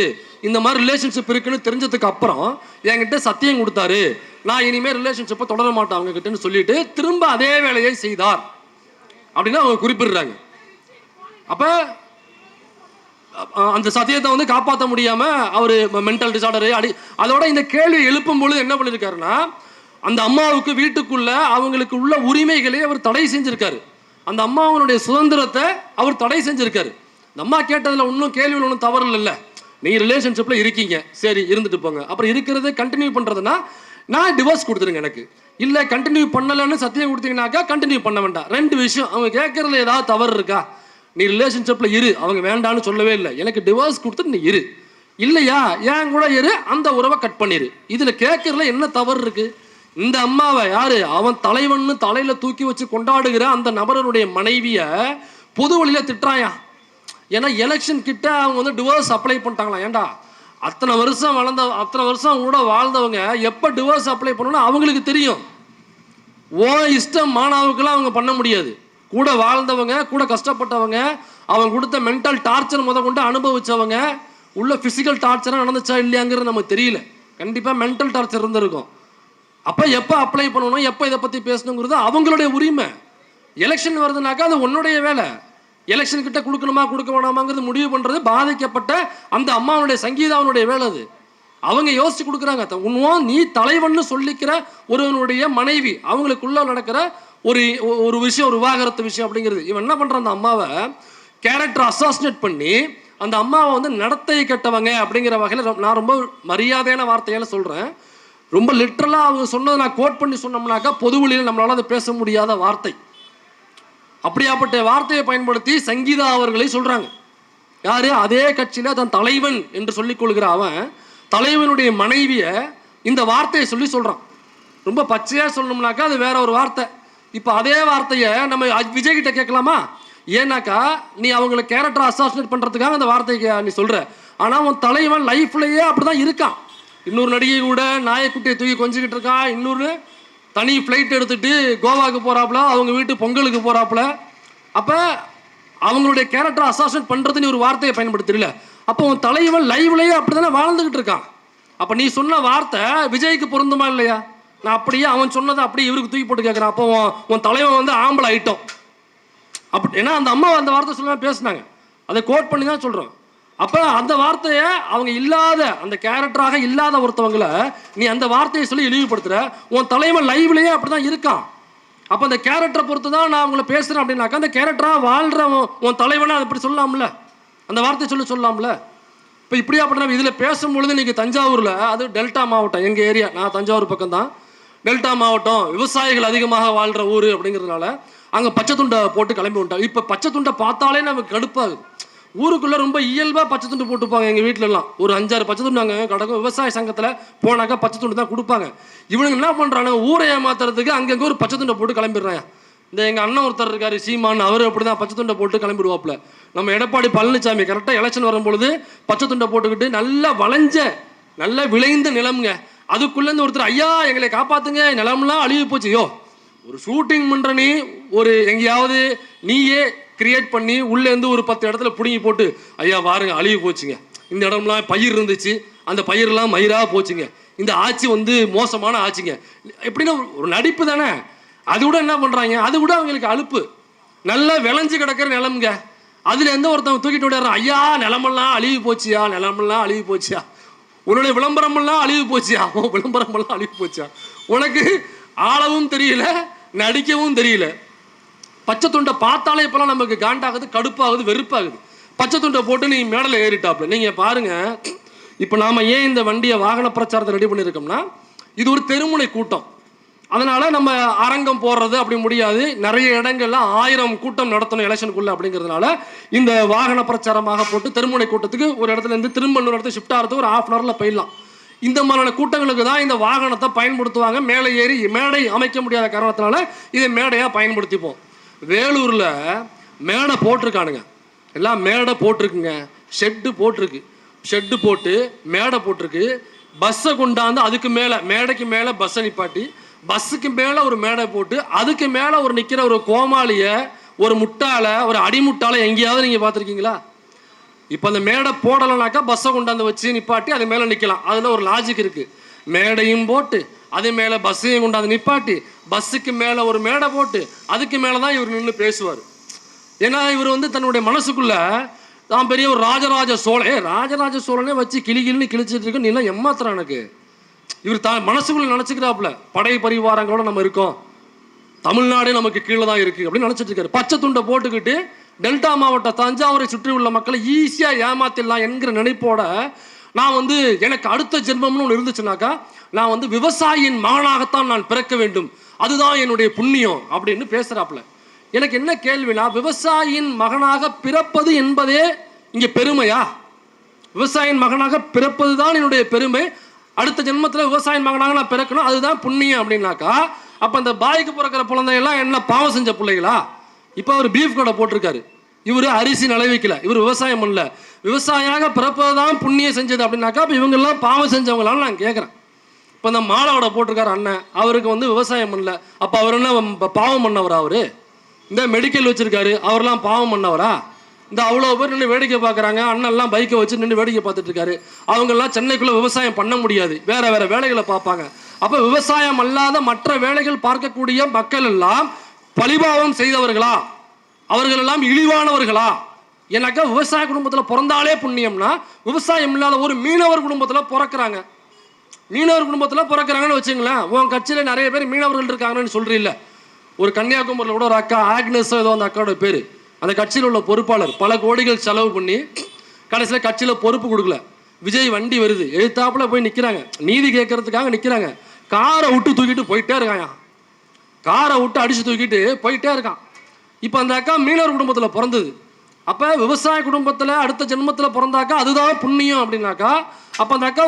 இந்த மாதிரி ரிலேஷன்ஷிப் இருக்குன்னு தெரிஞ்சதுக்கு அப்புறம் என்கிட்ட சத்தியம் கொடுத்தாரு, நான் இனிமேல் ரிலேஷன்ஷிப்பை தொடர மாட்டேன் அவங்க கிட்டன்னு சொல்லிட்டு திரும்ப அதே வேலையை செய்தார் அப்படின்னு அவங்க குறிப்பிடுறாங்க. அப்ப அந்த சத்தியத்தை வந்து காப்பாற்ற முடியாம அவர் மென்டல் டிசார்டர் அதோட இந்த கேள்வி எழுப்பும் பொழுது என்ன பண்ணிருக்காருன்னா, அந்த அம்மாவுக்கு வீட்டுக்குள்ள அவங்களுக்கு உள்ள உரிமைகளை அவர் தடை செஞ்சிருக்காரு. அந்த அம்மாவனுடைய சுதந்திரத்தை அவர் தடை செஞ்சிருக்காரு. இந்த அம்மா கேட்டதுல ஒன்றும் கேள்வியில் ஒன்றும் தவறு இல்லை. நீங்க ரிலேஷன்ஷிப்ல இருக்கீங்க, சரி இருந்துட்டு போங்க. அப்புறம் இருக்கிறத கண்டினியூ பண்றதுன்னா நான் டிவோர்ஸ் கொடுத்துருங்க, எனக்கு இல்லை கண்டினியூ பண்ணலன்னு சத்தியம் கொடுத்தீங்கன்னாக்கா கண்டினியூ பண்ண வேண்டாம். 2 விஷயம். அவங்க கேட்கறதுல ஏதாவது தவறு இருக்கா? நீ ரிலேஷன்ஷிப்ல இரு, அவங்க வேண்டான்னு சொல்லவே இல்லை, எனக்கு டிவோர்ஸ் கொடுத்துட்டு நீ இரு, இல்லையா ஏன் கூட இரு, அந்த உறவை கட் பண்ணிரு. இதுல கேட்கறதுல என்ன தவறு இருக்கு? இந்த அம்மாவை யாரு, அவன் தலைவன்னு தலையில தூக்கி வச்சு கொண்டாடுகிற அந்த நபருடைய மனைவிய பொது வழியில திட்டுறாயா? ஏன்னா எலெக்ஷன் கிட்ட அவங்க வந்து டிவோர்ஸ் அப்ளை பண்ணிட்டாங்களா? ஏண்டா அத்தனை வருஷம் கூட வாழ்ந்தவங்க எப்ப டிவோர்ஸ் அப்ளை பண்ணணும் அவங்களுக்கு தெரியும். ஓ இஷ்டம் மாணவர்களாம் அவங்க பண்ண முடியாது. கூட வாழ்ந்தவங்க, கூட கஷ்டப்பட்டவங்க, அவங்க கொடுத்த மென்டல் டார்ச்சர் முத கொண்டு அனுபவிச்சவங்க, உள்ள பிசிக்கல் டார்ச்சரா நடந்துச்சா இல்லையாங்கிறது நமக்கு தெரியல. கண்டிப்பா மென்டல் டார்ச்சர் இருந்திருக்கும். அப்ப எப்ப அப்ளை பண்ணணும், எப்ப இதை பத்தி பேசணுங்கிறது அவங்களுடைய உரிமை. எலெக்ஷன் வருதுனாக்கா அது உன்னுடைய வேலை. எலெக்ஷன் கிட்ட கொடுக்கணுமா கொடுக்க வேணாமாங்கிறது முடிவு பண்றது பாதிக்கப்பட்ட அந்த அம்மாவுடைய சங்கீதாவுடைய வேலை. அது அவங்க யோசிச்சு கொடுக்குறாங்க. நீ தலைவன்னு சொல்லிக்கிற ஒருவனுடைய மனைவி, அவங்களுக்குள்ள நடக்கிற ஒரு விஷயம், ஒரு விவாகரத்து விஷயம் அப்படிங்கிறது. இவன் என்ன பண்றான், அந்த அம்மாவை கேரக்டர் அசாசினேட் பண்ணி அந்த அம்மாவை வந்து நடத்தை கெட்டவங்க அப்படிங்கிற வகையில் நான் ரொம்ப மரியாதையான வார்த்தையால சொல்றேன். ரொம்ப லிட்டரலா அவங்க சொன்னதை நான் கோட் பண்ணி சொன்னோம்னாக்கா பொது வழியில் நம்மளால அதை பேச முடியாத வார்த்தை. அப்படியாப்பட்ட வார்த்தையை பயன்படுத்தி சங்கீதா அவர்களை சொல்றாங்க. யாரு? அதே கட்சியில தன் தலைவன் என்று சொல்லிக் கொள்கிற அவன் தலைவனுடைய மனைவிய இந்த வார்த்தையை சொல்றான். ரொம்ப பச்சையா சொல்லணும்னாக்கா அது வேற ஒரு வார்த்தை. இப்ப அதே வார்த்தையை நம்ம விஜய் கிட்ட கேட்கலாமா? ஏன்னாக்கா நீ அவங்களை கேரக்டர் அசாசினேட் பண்றதுக்காக அந்த வார்த்தைக்கு நீ சொல்ற. ஆனா உன் தலைவன் லைஃப்லயே அப்படிதான் இருக்கான். இன்னொரு நடிகை கூட நாயக்குட்டியை தூக்கி கொஞ்சிக்கிட்டு இருக்கான். இன்னொரு தனி ஃப்ளைட் எடுத்துட்டு கோவாவுக்கு போறாப்புல, அவங்க வீட்டு பொங்கலுக்கு போறாப்புல. அப்ப அவங்களுடைய கேரக்டர் அசாசினேட் பண்றதுன்னு ஒரு வார்த்தையை பயன்படுத்தல. அப்போ உன் தலைவன் லைவ்லயே அப்படித்தானே வாழ்ந்துகிட்டு இருக்கான். அப்ப நீ சொன்ன வார்த்தை விஜய்க்கு பொருந்துமா இல்லையா? நான் அப்படியே அவன் சொன்னதை அப்படியே இவருக்கு தூக்கி போட்டு கேட்கிறேன். அப்போ உன் தலைவன் வந்து ஆம்பளை ஐட்டம் அப்படி. ஏன்னா அந்த அம்மா அந்த வார்த்தை சொல்லாம பேசினாங்க, அதை கோட் பண்ணி தான் சொல்றோம். அப்ப அந்த வார்த்தையை அவங்க இல்லாத, அந்த கேரக்டராக இல்லாத ஒருத்தவங்களை நீ அந்த வார்த்தையை சொல்லி இழிவுபடுத்துற. உன் தலைவன் லைவ்லயே அப்படிதான் இருக்கான். அப்ப அந்த கேரக்டரை பொறுத்து தான் நான் அவங்கள பேசுறேன் அப்படின்னாக்கா அந்த கேரக்டரா வாழ்ற உன் தலைவனை அதை இப்படி சொல்லலாம்ல, அந்த வார்த்தையை சொல்லலாம்ல. இப்போ இப்படியா பண்ண இதுல பேசும்பொழுது இன்னைக்கு தஞ்சாவூர்ல, அது டெல்டா மாவட்டம், எங்க ஏரியா, நான் தஞ்சாவூர் பக்கம் தான், டெல்டா மாவட்டம் விவசாயிகள் அதிகமாக வாழ்ற ஊர் அப்படிங்கிறதுனால அங்க பச்சை துண்டை போட்டு கிளம்பி விட்டாங்க. இப்ப பச்சை துண்டை பார்த்தாலே நமக்கு கடுப்பாகுது. ஊருக்குள்ள ரொம்ப இயல்பா பச்சை துண்டு போட்டுப்பாங்க. எங்க வீட்டுல எல்லாம் ஒரு 5-6 பச்சை துண்டு அங்க கிடக்கும். விவசாய சங்கத்துல போனாக்கா பச்சை துண்டு தான் கொடுப்பாங்க. இவனுங்க என்ன பண்றாங்க, ஊரை ஏமாத்துறதுக்கு அங்கங்க ஒரு பச்சை துண்டை போட்டு கிளம்பிடுறாங்க. இந்த எங்க அண்ணன் ஒருத்தர் இருக்காரு சீமான், அவர் அப்படிதான் பச்சை துண்டை போட்டு கிளம்பிடுவாப்புல. நம்ம எடப்பாடி பழனிசாமி கரெக்டா எலெக்ஷன் வரும்பொழுது பச்சை துண்டை போட்டுக்கிட்டு நல்லா வளைஞ்ச நல்லா விளைந்த நிலம்ங்க, அதுக்குள்ள இருந்து ஒருத்தர் ஐயா எங்களை காப்பாத்துங்க, நிலம்லாம் அழிவு போச்சு. யோ ஒரு ஷூட்டிங் பண்ற நீ, ஒரு எங்கேயாவது நீயே கிரியேட் பண்ணி உள்ளே இருந்து ஒரு 10 இடத்துல பிடுங்கி போட்டு ஐயா பாருங்க அழிவு போச்சுங்க, இந்த இடம்லாம் பயிர் இருந்துச்சு அந்த பயிரெல்லாம் மயிராக போச்சுங்க, இந்த ஆட்சி வந்து மோசமான ஆட்சிங்க, எப்படின்னா ஒரு நடிப்பு தானே. அது கூட என்ன பண்ணுறாங்க, அது கூட அவங்களுக்கு அலுப்பு. நல்லா விளைஞ்சு கிடக்கிற நிலமுங்க, அதில் எந்த ஒருத்தவங்க தூக்கிட்டு விடுறான், ஐயா நிலமெல்லாம் அழிவு போச்சியா, நிலமெல்லாம் அழிவு போச்சியா, உன்னுடைய விளம்பரமெல்லாம் அழிவு போச்சியா, விளம்பரமெல்லாம் அழிவு போச்சியா, உனக்கு ஆளவும் தெரியல நடிக்கவும் தெரியல. பச்சை துண்டை பார்த்தாலே இப்போலாம் நமக்கு காண்டாகுது, கடுப்பாகுது, வெறுப்பாகுது. பச்சை துண்டை போட்டு நீ மேடலை ஏறிட்டாப்ல. நீங்கள் பாருங்க, இப்போ நாம் ஏன் இந்த வண்டியை வாகன பிரச்சாரத்தை ரெடி பண்ணியிருக்கோம்னா, இது ஒரு தெருமுனை கூட்டம். அதனால் நம்ம அரங்கம் போடுறது அப்படி முடியாது, நிறைய இடங்கள்ல 1000 கூட்டம் நடத்தணும் எலெக்ஷனுக்குள்ள அப்படிங்கிறதுனால இந்த வாகன பிரச்சாரமாக போட்டு தெருமுனை கூட்டத்துக்கு ஒரு இடத்துல இருந்து திரும்ப இன்னொரு இடத்துல ஷிஃப்ட் ஆகிறது ஒரு 1/2 hourல போயிடலாம். இந்த மாதிரியான கூட்டங்களுக்கு தான் இந்த வாகனத்தை பயன்படுத்துவாங்க. மேலே ஏறி மேடை அமைக்க முடியாத காரணத்தினால இதை மேடையாக பயன்படுத்திப்போம். வேலூரில் மேடை போட்டிருக்கானுங்க, எல்லாம் மேடை போட்டிருக்குங்க, ஷெட்டு போட்டிருக்கு, ஷெட்டு போட்டு மேடை போட்டிருக்கு, பஸ்ஸை கொண்டாந்து அதுக்கு மேலே மேடைக்கு மேலே பஸ்ஸை நிப்பாட்டி பஸ்ஸுக்கு மேலே ஒரு மேடை போட்டு அதுக்கு மேலே ஒரு நிற்கிற ஒரு கோமாளியை, ஒரு முட்டாளை, ஒரு அடிமுட்டாளை எங்கேயாவது நீங்கள் பார்த்துருக்கீங்களா? இப்போ அந்த மேடை போடலைனாக்கா பஸ்ஸை கொண்டாந்து வச்சு நிப்பாட்டி அது மேலே நிற்கலாம், அதில் ஒரு லாஜிக் இருக்குது. மேடையும் போட்டு அது மேலே பஸ்ஸையும் கொண்டாந்து நிப்பாட்டி பஸ்ஸுக்கு மேலே ஒரு மேடை போட்டு அதுக்கு மேலே தான் இவர் நின்று பேசுவார். ஏன்னா இவர் வந்து தன்னுடைய மனசுக்குள்ள தான் பெரிய ஒரு ராஜராஜ சோழனே வச்சு கிளின்னு கிழிச்சிட்டு இருக்கு, நீ எல்லாம் ஏமாத்துறான் எனக்கு. இவர் தான் மனசுக்குள்ள நினச்சிக்கிறாப்புல, படை பரிவாரங்களோட நம்ம இருக்கோம், தமிழ்நாடே நமக்கு கீழே தான் இருக்குது அப்படின்னு நினச்சிட்டு இருக்காரு. பச்சை துண்டை போட்டுக்கிட்டு டெல்டா மாவட்ட தஞ்சாவூரை சுற்றி உள்ள மக்களை ஈஸியாக ஏமாத்திடலாம் என்கிற நினைப்போட நான் வந்து எனக்கு அடுத்த ஜென்மம்னு ஒன்று இருந்துச்சுனாக்கா நான் வந்து விவசாயியின் மகனாகத்தான் நான் பிறக்க வேண்டும், அதுதான் என்னுடைய புண்ணியம் அப்படின்னு பேசுகிறாப்புல. எனக்கு என்ன கேள்வினா, விவசாயியின் மகனாக பிறப்பது என்பதே இங்கே பெருமையா? விவசாயியின் மகனாக பிறப்பது தான் என்னுடைய பெருமை, அடுத்த ஜென்மத்தில் விவசாயியின் மகனாக நான் பிறக்கணும், அதுதான் புண்ணியம் அப்படின்னாக்கா அப்போ அந்த பாய்க்கு பிறக்கிற குழந்தையெல்லாம் என்ன பாவம் செஞ்ச பிள்ளைகளா? இப்போ அவர் பீஃப் கடை போட்டிருக்காரு, இவர் அரிசி நிலவிக்கல, இவர் விவசாயம் பண்ணல, விவசாயியாக பிறப்பது தான் புண்ணியம் செஞ்சது அப்படின்னாக்கா அப்போ இவங்கெல்லாம் பாவம் செஞ்சவங்களான்னு நான் கேட்குறேன். இப்போ இந்த மாலாவோட போட்டிருக்காரு அண்ணன், அவருக்கு வந்து விவசாயம் பண்ணல, அப்போ அவர் என்ன பாவம் பண்ணவரா? அவர் இந்த மெடிக்கல் வச்சிருக்காரு, அவரெல்லாம் பாவம் பண்ணவரா? இந்த அவ்வளோ பேர் நின்று வேடிக்கை பார்க்குறாங்க, அண்ணன்லாம் பைக்கை வச்சு நின்று வேடிக்கை பார்த்துட்டு இருக்காரு, அவங்கெல்லாம் சென்னைக்குள்ளே விவசாயம் பண்ண முடியாது, வேற வேற வேலைகளை பார்ப்பாங்க. அப்போ விவசாயம் அல்லாத மற்ற வேலைகள் பார்க்கக்கூடிய மக்கள் எல்லாம் பழிபாவம் செய்தவர்களா? அவர்கள் எல்லாம் இழிவானவர்களா? ஏன்னாக்கா விவசாய குடும்பத்தில் பிறந்தாலே புண்ணியம்னா விவசாயம் இல்லாத ஒரு மீனவர் குடும்பத்தில் பிறக்கிறாங்க, மீனவர் குடும்பத்தில் பிறக்கிறாங்கன்னு வச்சுங்களேன். உன் கட்சியில் நிறைய பேர் மீனவர்கள் இருக்காங்கன்னு சொல்றீல்ல. ஒரு கன்னியாகுமரியில் கூட ஒரு அக்கா ஆக்னஸ் ஏதோ அந்த அக்காவோட பேர், அந்த கட்சியில் உள்ள பொறுப்பாளர் பல கோடிகள் செலவு பண்ணி கடைசியில் கட்சியில் பொறுப்பு கொடுக்கல. விஜய் வண்டி வருது, எழுத்தாப்புல போய் நிற்கிறாங்க, நீதி கேட்கறதுக்காக நிற்கிறாங்க, காரை விட்டு தூக்கிட்டு போயிட்டே இருக்கான், காரை விட்டு அடித்து தூக்கிட்டு போயிட்டே இருக்கான். இப்போ அந்த அக்கா மீனவர் குடும்பத்தில் பிறந்தது, அப்போ விவசாய குடும்பத்தில் அடுத்த ஜென்மத்தில் பிறந்தாக்கா அதுதான் புண்ணியம் அப்படின்னாக்கா அப்போ அந்த அக்கா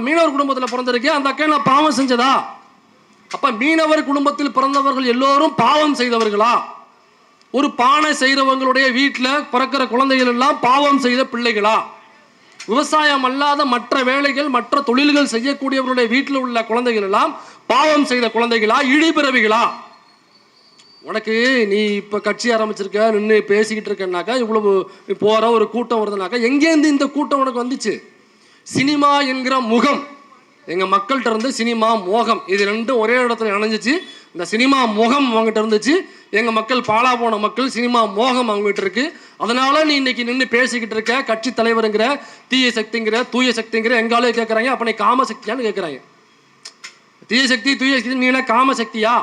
மீனவர் குடும்பத்தில் பிறந்திருக்கே, அந்த அக்கா நான் பாவம் செஞ்சதா? அப்போ மீனவர் குடும்பத்தில் பிறந்தவர்கள் எல்லோரும் பாவம் செய்தவர்களா? ஒரு பானை செய்கிறவங்களுடைய வீட்டில் பிறக்கிற குழந்தைகள் எல்லாம் பாவம் செய்த பிள்ளைகளா? விவசாயம் அல்லாத மற்ற வேலைகள் மற்ற தொழில்கள் செய்யக்கூடியவர்களுடைய வீட்டில் உள்ள குழந்தைகள் எல்லாம் பாவம் செய்த குழந்தைகளா, இழிபிறவிகளா? உனக்கு நீ இப்போ கட்சி ஆரம்பிச்சிருக்க, நின்று பேசிக்கிட்டு இருக்கனாக்கா இவ்வளவு போகிற ஒரு கூட்டம் வருதுனாக்கா எங்கேருந்து இந்த கூட்டம் உனக்கு வந்துச்சு? சினிமா என்கிற முகம், எங்கள் மக்கள்கிட்ட இருந்து சினிமா மோகம், இது ரெண்டும் ஒரே இடத்துல இணைஞ்சிச்சு. இந்த சினிமா முகம் அவங்ககிட்ட இருந்துச்சு, எங்கள் மக்கள் பாலா போன மக்கள் சினிமா மோகம் அவங்ககிட்ட இருக்கு. அதனால நீ இன்னைக்கு நின்று பேசிக்கிட்டு இருக்க, கட்சி தலைவருங்கிற, தீய சக்திங்கிற, தூய சக்திங்கிற எங்காலே கேட்குறாங்க. அப்போ நீ காமசக்தியான்னு கேட்குறாங்க. தீய சக்தி தூய சக்தி, நீ என்ன காமசக்தியா?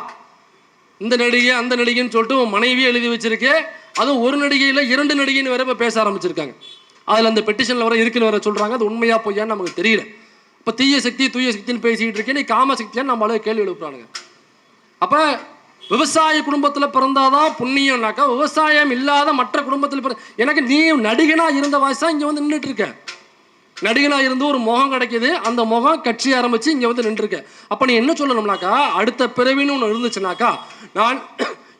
இந்த நடிகை அந்த நடிகைன்னு சொல்லிட்டு உன் மனைவியே எழுதி வச்சிருக்கே, அதுவும் ஒரு நடிகையில் 2 நடிகைன்னு வேற இப்போ பேச ஆரம்பிச்சிருக்காங்க. அதில் அந்த பெட்டிஷனில் வர இருக்குன்னு வேற சொல்கிறாங்க. அது உண்மையா பொய்யான்னு நமக்கு தெரியல. இப்போ தீய சக்தி தூய சக்தின்னு பேசிக்கிட்டு இருக்கேன், நீ காமசக்தியான்னு நம்மளால கேள்வி எழுப்புறானுங்க. அப்போ விவசாய குடும்பத்தில் பிறந்தாதான் புண்ணியம்னாக்கா விவசாயம் இல்லாத மற்ற குடும்பத்தில் எனக்கு நீ நடிகனாக இருந்த வாய்ஸாக இங்கே வந்து நின்றுட்டு இருக்க, நடிகனாக இருந்து ஒரு முகம் கிடைக்கிது, அந்த முகம் கட்சி ஆரம்பித்து இங்கே வந்து நின்றுருக்க. அப்போ நீ என்ன சொல்லணும்னாக்கா அடுத்த பிறவின்னு ஒன்று இருந்துச்சுனாக்கா நான்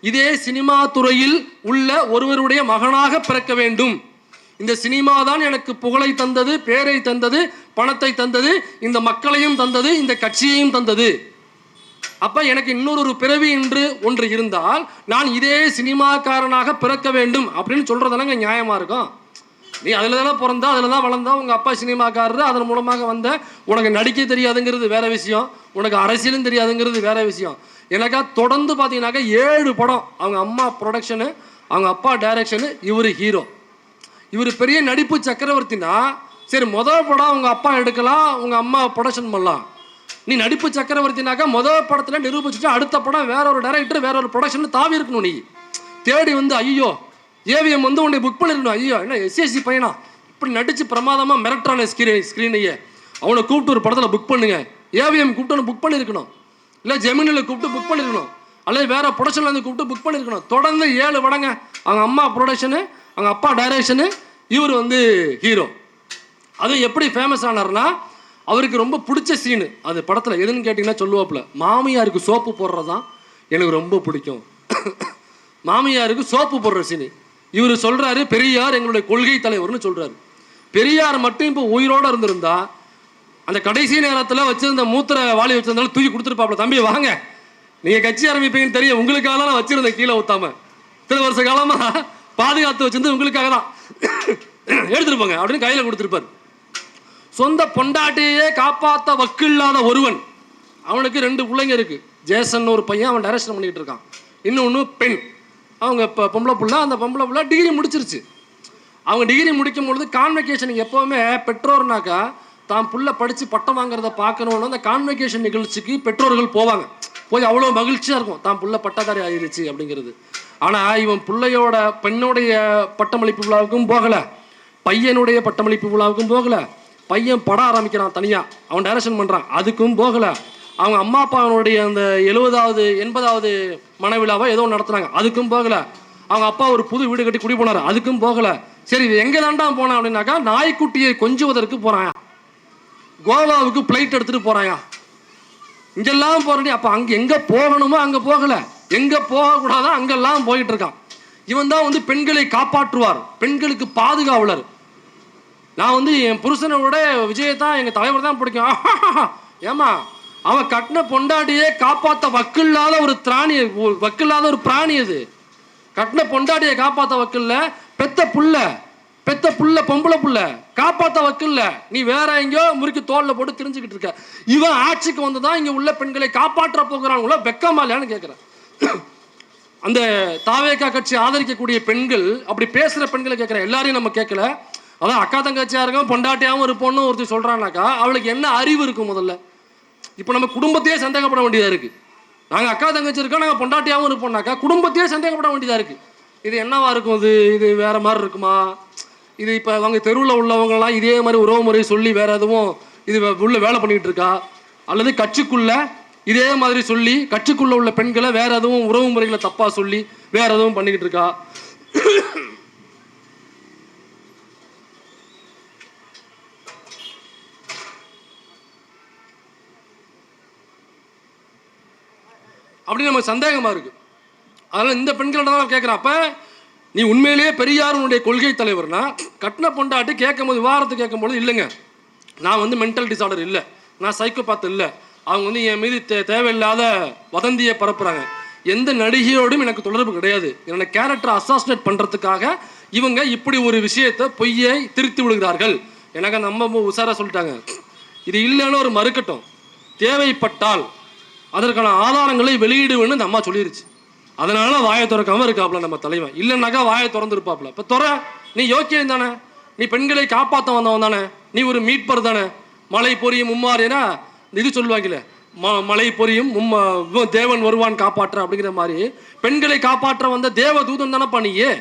இதே சினிமா துறையில் உள்ள ஒருவருடைய மகனாக பிறக்க வேண்டும், இந்த சினிமா தான் எனக்கு புகழை தந்தது, பேரை தந்தது, பணத்தை தந்தது, இந்த மக்களையும் தந்தது, இந்த கட்சியையும் தந்தது. அப்போ எனக்கு இன்னொரு பிறவி என்று ஒன்று இருந்தால் நான் இதே சினிமாக்காரனாக பிறக்க வேண்டும் அப்படின்னு சொல்கிறதெல்லாம் நியாயமாக இருக்கும். நீ அதில் தானே பிறந்தா, அதில் தான் வளர்ந்தா, உங்கள் அப்பா சினிமாக்காரரு, அதன் மூலமாக வந்த, உனக்கு நடிக்க தெரியாதுங்கிறது வேற விஷயம், உனக்கு அரசியலும் தெரியாதுங்கிறது வேற விஷயம். எனக்கா தொடர்ந்து பார்த்தீங்கன்னாக்கா 7 படம் அவங்க அம்மா ப்ரொடக்ஷனு, அவங்க அப்பா டைரக்ஷனு, இவர் ஹீரோ. இவர் பெரிய நடிப்பு சக்கரவர்த்தினா, சரி முதல் படம் உங்கள் அப்பா எடுக்கலாம், உங்கள் அம்மா ப்ரொடக்ஷன் பண்ணலாம். நீ நடிப்பு சக்கரவர்த்தினாக்கா முதல் படத்தில் நிரூபிச்சுட்டு அடுத்த படம் வேற ஒரு டைரக்டர் வேற ஒரு ப்ரொடக்ஷன் தாவி இருக்கணும். நீ தேடி வந்து ஐயோ ஏவிஎம் வந்து உன்னை புக் பண்ணிருக்கணும். ஐயோ என்ன எஸ்எஸ்சி பையனா இப்படி நடிச்சு பிரமாதமாக மிரட்டான ஸ்க்ரீனையே, அவனை கூப்பிட்டு ஒரு படத்தில் புக் பண்ணுங்க, ஏவிஎம் கூப்பிட்டு புக் பண்ணியிருக்கணும், இல்லை ஜெமினியில் கூப்பிட்டு புக் பண்ணியிருக்கணும், அல்லது வேற ப்ரொடக்ஷன்ல இருந்து கூப்பிட்டு புக் பண்ணியிருக்கணும். தொடர்ந்து 7 படங்க அவங்க அம்மா ப்ரொடக்ஷனு, அவங்க அப்பா டைரக்ஷனு, இவர் வந்து ஹீரோ. அதுவும் எப்படி ஃபேமஸ் ஆனார்னா, அவருக்கு ரொம்ப பிடிச்ச சீனு அது படத்தில் எதுன்னு கேட்டிங்கன்னா சொல்லுவாப்புல, மாமியாருக்கு சோப்பு போடுறது தான் எனக்கு ரொம்ப பிடிக்கும். மாமியாருக்கு சோப்பு போடுற சீனு இவர் சொல்கிறாரு, பெரியார் எங்களுடைய கொள்கை தலைவர்னு சொல்கிறாரு. பெரியார் மட்டும் இப்போ உயிரோடு இருந்திருந்தா அந்த கடைசி நேரத்தில் வச்சிருந்த மூத்திர வாளி வச்சிருந்தாலும் தூக்கி கொடுத்துருப்பாப்புல, தம்பி வாங்க நீங்கள் கட்சி ஆரம்பிப்பீங்கன்னு தெரியும், உங்களுக்காக தான் நான் வச்சிருந்தேன் கீழே ஊற்றாம, இத்தனை வருஷ காலமாக பாதுகாத்து வச்சிருந்து உங்களுக்காக தான் எடுத்துருப்பாங்க அப்படின்னு கையில் கொடுத்துருப்பார். சொந்த பொண்டாட்டியே காப்பாற்ற வக்கில்லாத ஒருவன், அவனுக்கு 2 பிள்ளைங்க இருக்கு. ஜேசன் ஒரு பையன், அவன் டைரக்ஷன் பண்ணிக்கிட்டு இருக்கான். இன்னொன்று பெண், அவங்க இப்போ பொம்பளை பிள்ளை. அந்த பொம்பளை பிள்ளை டிகிரி முடிச்சிருச்சு. அவங்க டிகிரி முடிக்கும் பொழுது கான்வெகேஷனுக்கு எப்போவுமே பெற்றோர்னாக்கா தான் புள்ள படித்து பட்டம் வாங்குறத பார்க்கணுன்னு அந்த கான்வெகேஷன் நிகழ்ச்சிக்கு பெற்றோர்கள் போவாங்க. போய் அவ்வளோ மகிழ்ச்சியாக இருக்கும் தான் புள்ள பட்டதாரி ஆயிடுச்சு அப்படிங்கிறது. ஆனால் இவன் பிள்ளையோட பெண்ணுடைய பட்டமளிப்பு விழாவுக்கும் போகலை, பையனுடைய பட்டமளிப்பு விழாவுக்கும் போகலை, பையன் படம் ஆரம்பிக்கிறான் தனியாக, அவன் டைரக்ஷன் பண்ணுறான், அதுக்கும் போகலை. அவங்க அம்மா அப்பாவுடைய அந்த 70வது 80வது மனவிழாவை ஏதோ நடத்துனாங்க, அதுக்கும் போகலை. அவங்க அப்பா ஒரு புது வீடு கட்டி குடி போனார், அதுக்கும் போகலை. சரி எங்கே தாண்டா போனான் அப்படின்னாக்கா, நாய்க்குட்டியை கொஞ்சுவதற்கு போகிறான், கோவாவுக்கு பிளைட் எடுத்துகிட்டு போகிறாயா, இங்கெல்லாம் போகிறேன். அப்போ அங்கே எங்கே போகணுமோ அங்கே போகலை, எங்கே போகக்கூடாதோ அங்கெல்லாம் போயிட்டு இருக்கான். இவன் தான் வந்து பெண்களை காப்பாற்றுவார், பெண்களுக்கு பாதுகாவலர். நான் வந்து என் புருஷனை விட விஜயை தான் எங்கள் தலைவர் தான் பிடிக்கும். ஏமா அவன் கட்டின பொண்டாட்டியே காப்பாற்ற வக்கில்லாத ஒரு திராணி, வக்கில்லாத ஒரு பிராணி. அது கட்டின பொண்டாட்டியை காப்பாற்ற வக்கில்ல, பெத்த புள்ள பொம்பளை புள்ள காப்பாற்ற வக்கில்ல, நீ வேற எங்கேயோ முறுக்கி தோல்ல போட்டு தெரிஞ்சுக்கிட்டு இருக்க. இவன் ஆட்சிக்கு வந்து தான் இங்கே உள்ள பெண்களை காப்பாற்ற போகிறாங்களோ, வெக்கமா இல்லையான்னு கேட்குறேன். அந்த தாவேகா கட்சி ஆதரிக்கக்கூடிய பெண்கள், அப்படி பேசுகிற பெண்களை கேட்குறேன், எல்லாரையும் நம்ம கேட்கல. அதான் அக்கா தங்கச்சியாக இருக்கும், பொண்டாட்டியாகவும் இருப்போம்னு ஒருத்தர் சொல்கிறான்னாக்கா அவளுக்கு என்ன அறிவு இருக்கும் முதல்ல? இப்போ நம்ம குடும்பத்தையே சந்தேகப்பட வேண்டியதாக இருக்குது. நாங்கள் அக்கா தங்கச்சி இருக்கோம், நாங்கள் பொண்டாட்டியாகவும் இருப்போம்னாக்கா குடும்பத்தையே சந்தேகப்பட வேண்டியதாக இருக்குது. இது என்னவா இருக்கும்? இது வேறு மாதிரி இருக்குமா? இது இப்போ அவங்க தெருவில் உள்ளவங்கலாம் இதே மாதிரி உறவு முறை சொல்லி வேறு எதுவும் இது உள்ள வேலை பண்ணிக்கிட்டு இருக்கா? அல்லது கட்சிக்குள்ளே இதே மாதிரி சொல்லி கட்சிக்குள்ளே உள்ள பெண்களை வேறு எதுவும் உறவு முறைகளை தப்பாக சொல்லி வேறு எதுவும் பண்ணிக்கிட்டு இருக்கா? அப்படின்னு நமக்கு சந்தேகமாக இருக்குது. அதனால் இந்த பெண்கள்ட்ட தான் கேட்குறேன், அப்போ நீ உண்மையிலேயே பெரியாருடைய கொள்கை தலைவர்னா கட்டின பொண்டாட்டி கேட்கும்போது விவாதத்தை கேட்கும்போது, இல்லைங்க நான் வந்து மென்டல் டிசார்டர் இல்லை, நான் சைக்கோபாத் இல்லை, அவங்க வந்து என் மீது தேவையில்லாத வதந்தியை பரப்புகிறாங்க, எந்த நடிகையோடும் எனக்கு தொடர்பு கிடையாது, என்னோட கேரக்டரை அசாசினேட் பண்ணுறதுக்காக இவங்க இப்படி ஒரு விஷயத்தை பொய்யை திருத்தி விடுகிறார்கள், எனக்கு அந்த அம்மா உசாராக சொல்லிட்டாங்க. இது இல்லைன்னு ஒரு மறுக்கட்டும், தேவைப்பட்டால் அதற்கான ஆதாரங்களை வெளியிடுவேன்னு அந்த அம்மா சொல்லிருச்சு. அதனால வாயை திறக்காம இருக்காப்புல நம்ம தலைவன். இல்லைன்னாக்கா வாயை திறந்துருப்பாப்புல. இப்போ நீ யோக்கியம் தானே, நீ பெண்களை காப்பாற்ற வந்தவன் தானே, நீ ஒரு மீட்பர் தானே. மழை பொரியும் மும்மாறினா இது சொல்லுவாங்கல்ல, மழை பொரியும் தேவன் வருவான் காப்பாற்ற அப்படிங்கிற மாதிரி பெண்களை காப்பாற்ற வந்த தேவ தூதன் தானேப்பா நீயே.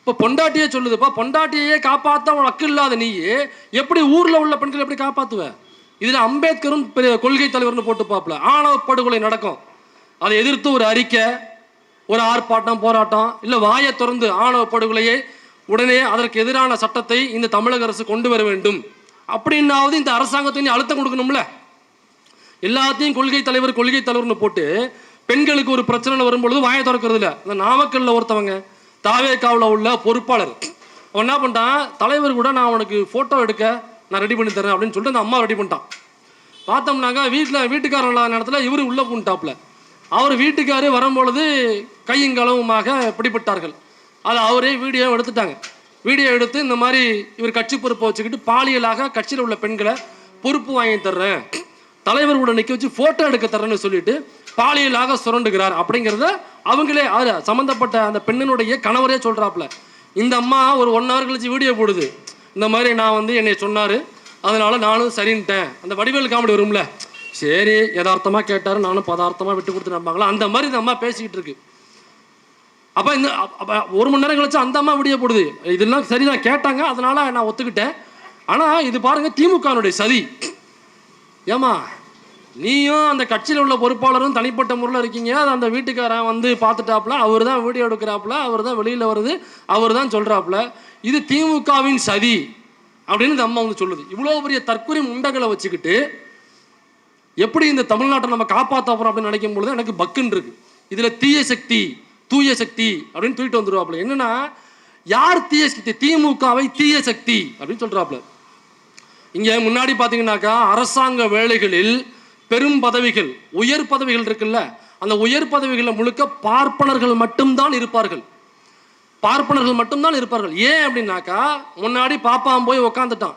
இப்போ பொண்டாட்டியே சொல்லுதுப்பா, பொண்டாட்டியே காப்பாற்ற வக்கு இல்லாத நீயே எப்படி ஊரில் உள்ள பெண்களை எப்படி காப்பாற்றுவ? இதில் அம்பேத்கரும் பெரிய கொள்கை தலைவர்னு போட்டு பார்ப்பல. ஆணவ படுகொலை நடக்கும், அதை எதிர்த்து ஒரு அறிக்கை, ஒரு ஆர்ப்பாட்டம், போராட்டம், இல்லை வாயை திறந்து ஆணவ படுகொலையை உடனே அதற்கு எதிரான சட்டத்தை இந்த தமிழக அரசு கொண்டு வர வேண்டும் அப்படின்னாவது இந்த அரசாங்கத்தை அழுத்தம் கொடுக்கணும்ல. எல்லாத்தையும் கொள்கை தலைவர்னு போட்டு பெண்களுக்கு ஒரு பிரச்சனை வரும்பொழுது வாயை திறக்கிறது இல்லை. இந்த நாமக்கல்ல ஒருத்தவங்க தாவேகாவில் உள்ள பொறுப்பாளர் அவன் என்ன பண்ணிட்டான், தலைவர் கூட நான் உனக்கு ஃபோட்டோ எடுக்க நான் ரெடி பண்ணி தரேன் அப்படின்னு சொல்லிட்டு அந்த அம்மா ரெடி பண்ணிட்டான். பார்த்தோம்னாக்கா வீட்டுக்காரன் இல்லாத நேரத்தில் இவர் உள்ளே பூண்டாப்புல. அவர் வீட்டுக்காரே வரும்பொழுது கையங்களவுமாக பிடிபட்டார்கள். அது அவரே வீடியோ எடுத்துட்டாங்க. வீடியோ எடுத்து இந்த மாதிரி இவர் கட்சி பொறுப்பை வச்சுக்கிட்டு பாலியலாக கட்சியில் உள்ள பெண்களை பொறுப்பு வாங்கி தர்றேன், தலைவர் கூட நிற்க வச்சு ஃபோட்டோ எடுக்க தர்றேன்னு சொல்லிட்டு பாலியலாக சுரண்டுகிறார் அப்படிங்கிறத அவங்களே சம்மந்தப்பட்ட அந்த பெண்ணினுடைய கணவரே சொல்கிறாப்புல. இந்த அம்மா ஒரு 1 hour கழிச்சு வீடியோ போடுது, இந்த மாதிரி நான் வந்து என்னை சொன்னார், அதனால நானும் சரின்ட்டேன். அந்த வடிவேல் காமெடி வரும்ல, சரி யதார்த்தமாக கேட்டார் நானும் பதார்த்தமாக விட்டு கொடுத்து நம்பாங்களா, அந்த மாதிரி இந்த அம்மா பேசிக்கிட்டு இருக்கு. அப்போ இந்த 1 மணி நேரம் கழிச்சு அந்த அம்மா வீடியோ போடுது, இதெல்லாம் சரிதான் கேட்டாங்க அதனால நான் ஒத்துக்கிட்டேன். ஆனால் இது பாருங்க திமுகனுடைய சதி. ஏமா நீயும் அந்த கட்சியில் உள்ள பொறுப்பாளரும் தனிப்பட்ட முறையில் இருக்கீங்க, அது அந்த வீட்டுக்காரன் வந்து பார்த்துட்டாப்புல, அவர் தான் வீடியோ எடுக்கிறாப்புல, அவர் தான் வெளியில் வருது, அவர் தான் சொல்கிறாப்புல, இது திமுகவின் சதி அப்படின்னு இந்த அம்மா வந்து சொல்லுது. இவ்வளோ பெரிய தற்கொலை முண்டகளை வச்சுக்கிட்டு எப்படி இந்த தமிழ்நாட்டை நம்ம காப்பாற்ற போகிறோம் அப்படின்னு நினைக்கும் பொழுது எனக்கு பக்குன்னு இருக்கு. இதில் தீய சக்தி தூய சக்தி அப்படின்னு தூக்கிட்டு வந்துருவாப்புல. என்னன்னா யார் தீய சக்தி? திமுகவை தீய சக்தி அப்படின்னு சொல்றாப்புல. இங்க முன்னாடி பாத்தீங்கன்னாக்கா அரசாங்க வேலைகளில் பெரும் பதவிகள், உயர் பதவிகள் இருக்குல்ல, அந்த உயர் பதவிகளில் முழுக்க பார்ப்பனர்கள் மட்டும்தான் இருப்பார்கள். பார்ப்பனர்கள் மட்டும்தான் இருப்பார்கள். ஏன் அப்படின்னாக்கா முன்னாடி பாப்பான் போய் உக்காந்துட்டான்,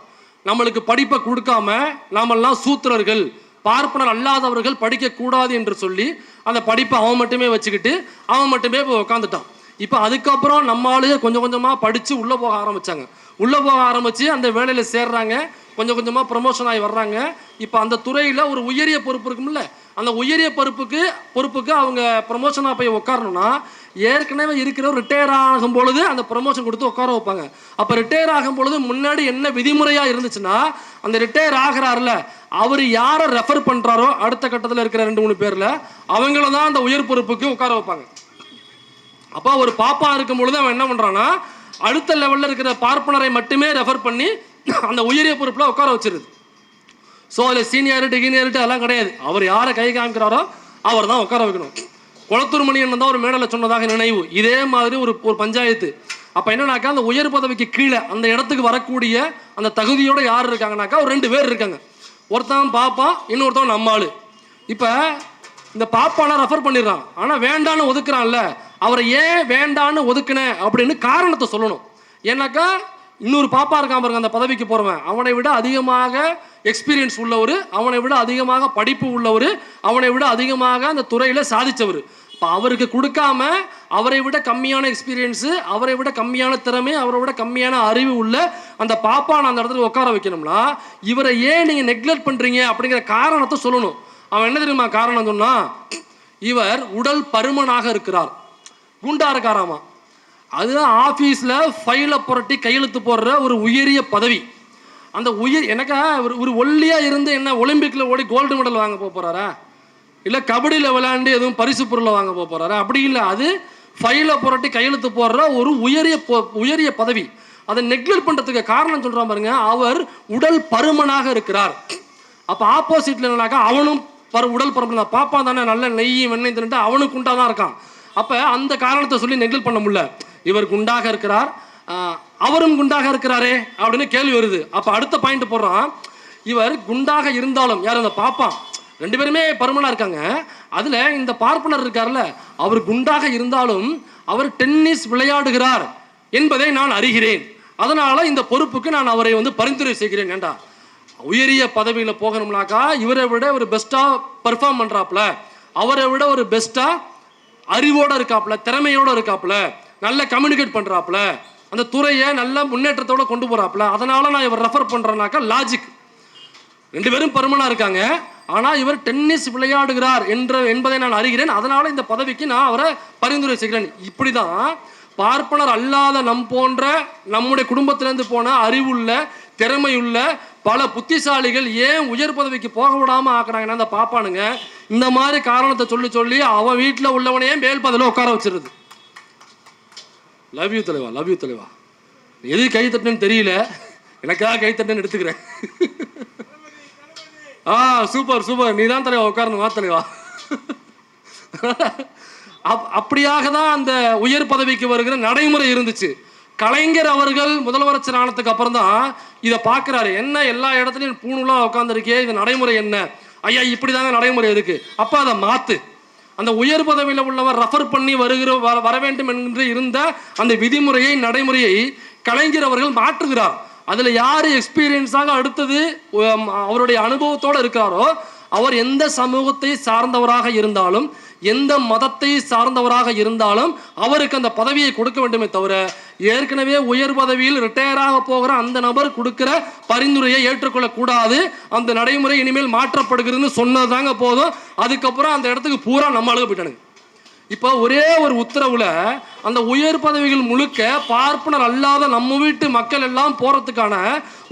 நம்மளுக்கு படிப்பை கொடுக்காம நாமெல்லாம் சூத்திரர்கள், பார்ப்பனர் அல்லாதவர்கள் படிக்கக்கூடாது என்று சொல்லி அந்த படிப்பை அவன் மட்டுமே வச்சுக்கிட்டு அவன் மட்டுமே போய் உக்காந்துட்டான். இப்போ அதுக்கப்புறம் நம்மளாலேயே கொஞ்சம் கொஞ்சமாக படித்து உள்ளே போக ஆரம்பித்தாங்க. உள்ளே போக ஆரம்பித்து அந்த வேலையில் சேர்றாங்க, கொஞ்சம் கொஞ்சமாக ப்ரமோஷன் ஆகி வர்றாங்க. இப்போ அந்த துறையில் ஒரு உயரிய பொறுப்பு இருக்கும்ல, அந்த உயரிய பொறுப்புக்கு அவங்க ப்ரமோஷனாக போய் உட்காரணும்னா ஏற்கனவே இருக்கிற ரிட்டையர் ஆகும் பொழுது அந்த ப்ரமோஷன் கொடுத்து உட்கார வைப்பாங்க. அப்போ ரிட்டையர் ஆகும் பொழுது முன்னாடி என்ன விதிமுறையாக இருந்துச்சுன்னா, அந்த ரிட்டையர் ஆகிறாருல அவர் யாரை ரெஃபர் பண்ணுறாரோ அடுத்த கட்டத்தில் இருக்கிற 2-3 பேரில் அவங்கள தான் அந்த உயர் பொறுப்புக்கு உட்கார வைப்பாங்க. அப்போ ஒரு பாப்பா இருக்கும் பொழுது அவன் என்ன பண்ணுறான்னா அடுத்த லெவலில் இருக்கிற பார்ப்பனரை மட்டுமே ரெஃபர் பண்ணி அந்த உயரிய பொறுப்பில் உட்கார வச்சிருது. ஸோ அதில் சீனியாரிட்டி கீனியாரிட்டி அதெல்லாம் கிடையாது, அவர் யாரை கை காமிக்கிறாரோ அவர் தான் உட்கார வைக்கணும். குளத்தூர் மணியன் தான் ஒரு மேடையில் சொன்னதாக நினைவு. இதே மாதிரி ஒரு பஞ்சாயத்து. அப்போ என்னன்னாக்கா அந்த உயர் பதவிக்கு கீழே அந்த இடத்துக்கு வரக்கூடிய அந்த தகுதியோடு யார் இருக்காங்கனாக்கா ஒரு 2 பேர் இருக்காங்க. ஒருத்தன் பாப்பா, இன்னொருத்தவன் நம்மாள். இப்போ இந்த பாப்பான ரெஃபர் பண்ணிடுறான், ஆனால் வேண்டான்னு ஒதுக்குறான்ல, அவரை ஏன் வேண்டான்னு ஒதுக்குனேன் அப்படின்னு காரணத்தை சொல்லணும். ஏன்னாக்கா இன்னொரு பாப்பா இருக்காம பாருங்க அந்த பதவிக்கு போகிறவன், அவனை விட அதிகமாக எக்ஸ்பீரியன்ஸ் உள்ளவர், அவனை விட அதிகமாக படிப்பு உள்ளவர், அவனை விட அதிகமாக அந்த துறையில் சாதித்தவர். இப்போ அவருக்கு கொடுக்காம அவரை விட கம்மியான எக்ஸ்பீரியன்ஸு, அவரை விட கம்மியான திறமை, அவரை விட கம்மியான அறிவு உள்ள அந்த பாப்பானை அந்த இடத்துல உட்கார வைக்கணும்னா இவரை ஏன் நீங்கள் நெக்லெக்ட் பண்ணுறீங்க அப்படிங்கிற காரணத்தை சொல்லணும். அவன் என்ன தெரியுமா காரணம் சொன்னா, இவர் உடல் பருமனாக இருக்கிறார், குண்டா இருக்காராமா. அதுதான் ஆஃபீஸில் ஃபைலை புரட்டி கையெழுத்து போடுற ஒரு உயரிய பதவி. அந்த எனக்கா ஒரு ஒல்லியாக இருந்து என்ன ஒலிம்பிக்கில் ஓடி கோல்டு மெடல் வாங்க போகிறாரா, இல்லை கபடியில் விளையாண்டு எதுவும் பரிசு பொருளை வாங்க போகிறாரா? அப்படி இல்லை, அது ஃபைலை புரட்டி கையெழுத்து போடுற ஒரு உயரிய பதவி. அதை நெக்லெக்ட் பண்ணுறதுக்கு காரணம் சொல்கிறான் பாருங்க, அவர் உடல் பருமனாக இருக்கிறார். அப்போ ஆப்போசிட்டில் என்னன்னாக்கா அவனும் உடல் பருமன் தான், பாப்பா தானே நல்ல நெய் வெண்ணெய் தின்னுட்டு அவனுக்கு குண்டாக தான் இருக்கான். அப்போ அந்த காரணத்தை சொல்லி நெக்லெக்ட் பண்ண முடியல. இவர் குண்டாக இருக்கிறார், அவரும் குண்டாக இருக்கிறாரே அப்படின்னு கேள்வி வருது. அப்போ அடுத்த பாயிண்ட் போடுறான், இவர் குண்டாக இருந்தாலும் யார் அந்த பாப்பா 2 பேருமே பருமனாக இருக்காங்க. அதில் இந்த பார்ப்பனர் இருக்கார்ல, அவர் குண்டாக இருந்தாலும் அவர் டென்னிஸ் விளையாடுகிறார் என்பதை நான் அறிகிறேன், அதனால் இந்த பொறுப்புக்கு நான் அவரை வந்து பரிந்துரை செய்கிறேன். ஏண்டா உயரிய பதவியில் போகணும்னாக்கா இவரை விட ஒரு பெஸ்ட்டாக பர்ஃபார்ம் பண்ணுறாப்புல, அவரை விட ஒரு பெஸ்ட்டாக அறிவோடு இருக்காப்புல, திறமையோடு இருக்காப்புல, நல்ல கம்யூனிகேட் பண்ணுறாப்புல, அந்த துறையை நல்ல முன்னேற்றத்தோடு கொண்டு போகிறாப்புல, அதனால் நான் இவர் ரெஃபர் பண்ணுறேன்னாக்கா லாஜிக். 2 பேரும் பருமனாக இருக்காங்க, ஆனால் இவர் டென்னிஸ் விளையாடுகிறார் என்பதை நான் அறிகிறேன், அதனால் இந்த பதவிக்கு நான் அவரை பரிந்துரை செய்கிறேன். இப்படி தான் பார்ப்பனர் அல்லாத போன்ற நம்முடைய குடும்பத்திலேருந்து போன அறிவுள்ள திறமையுள்ள பல புத்திசாலிகள் ஏன் உயர் பதவிக்கு போக விடாமல் ஆக்குறாங்கன்னா அந்த பாப்பானுங்க இந்த மாதிரி காரணத்தை சொல்லி அவன் வீட்டில் உள்ளவனையே மேல் பதவியில் உட்கார வச்சிருது. லவ் யூ தலைவா, லவ் யூ தலைவா. எது கை தட்டுன்னு தெரியல, எனக்காக கை தட்டுன்னு எடுத்துக்கிறேன். சூப்பர் சூப்பர், நீ தான் தலைவா உட்காரணும், வா தலைவா. அப்படியாக தான் அந்த உயர் பதவிக்கு வருகிற நடைமுறை இருந்துச்சு. கலைஞர் அவர்கள் முதலமைச்சர் ஆனதுக்கு அப்புறம் தான் இதை பார்க்குறாரு. என்ன எல்லா இடத்துலையும் பூணுலாம் உட்காந்துருக்கே, இது நடைமுறை என்ன ஐயா, இப்படி தாங்க நடைமுறை இருக்கு, அப்போ அதை மாற்று. அந்த உயர் பதவியில் உள்ளவர் ரெஃபர் பண்ணி வர வேண்டும் என்று இருந்த அந்த விதிமுறையை நடைமுறையை கலைஞர் அவர்கள் மாற்றுகிறார். அதில் யார் எக்ஸ்பீரியன்ஸாக அடுத்தது அவருடைய அனுபவத்தோடு இருக்கிறாரோ அவர் எந்த சமூகத்தை சார்ந்தவராக இருந்தாலும் எந்த மதத்தை சார்ந்தவராக இருந்தாலும் அவருக்கு அந்த பதவியை கொடுக்க வேண்டுமே தவிர ஏற்கனவே உயர் பதவியில் ரிட்டையராக போகிற அந்த நபர் கொடுக்கிற பரிந்துரையை ஏற்றுக்கொள்ளக்கூடாது. அந்த நடைமுறை இனிமேல் மாற்றப்படுகிறதுன்னு சொன்னதாங்க போதும். அதுக்கப்புறம் அந்த இடத்துக்கு பூரா நம்ம அழுக போயிட்டானுங்க. இப்போ ஒரே ஒரு உத்தரவுல அந்த உயர் பதவிகள் முழுக்க பார்ப்பனர் அல்லாத நம்ம வீட்டு மக்கள் எல்லாம் போறதுக்கான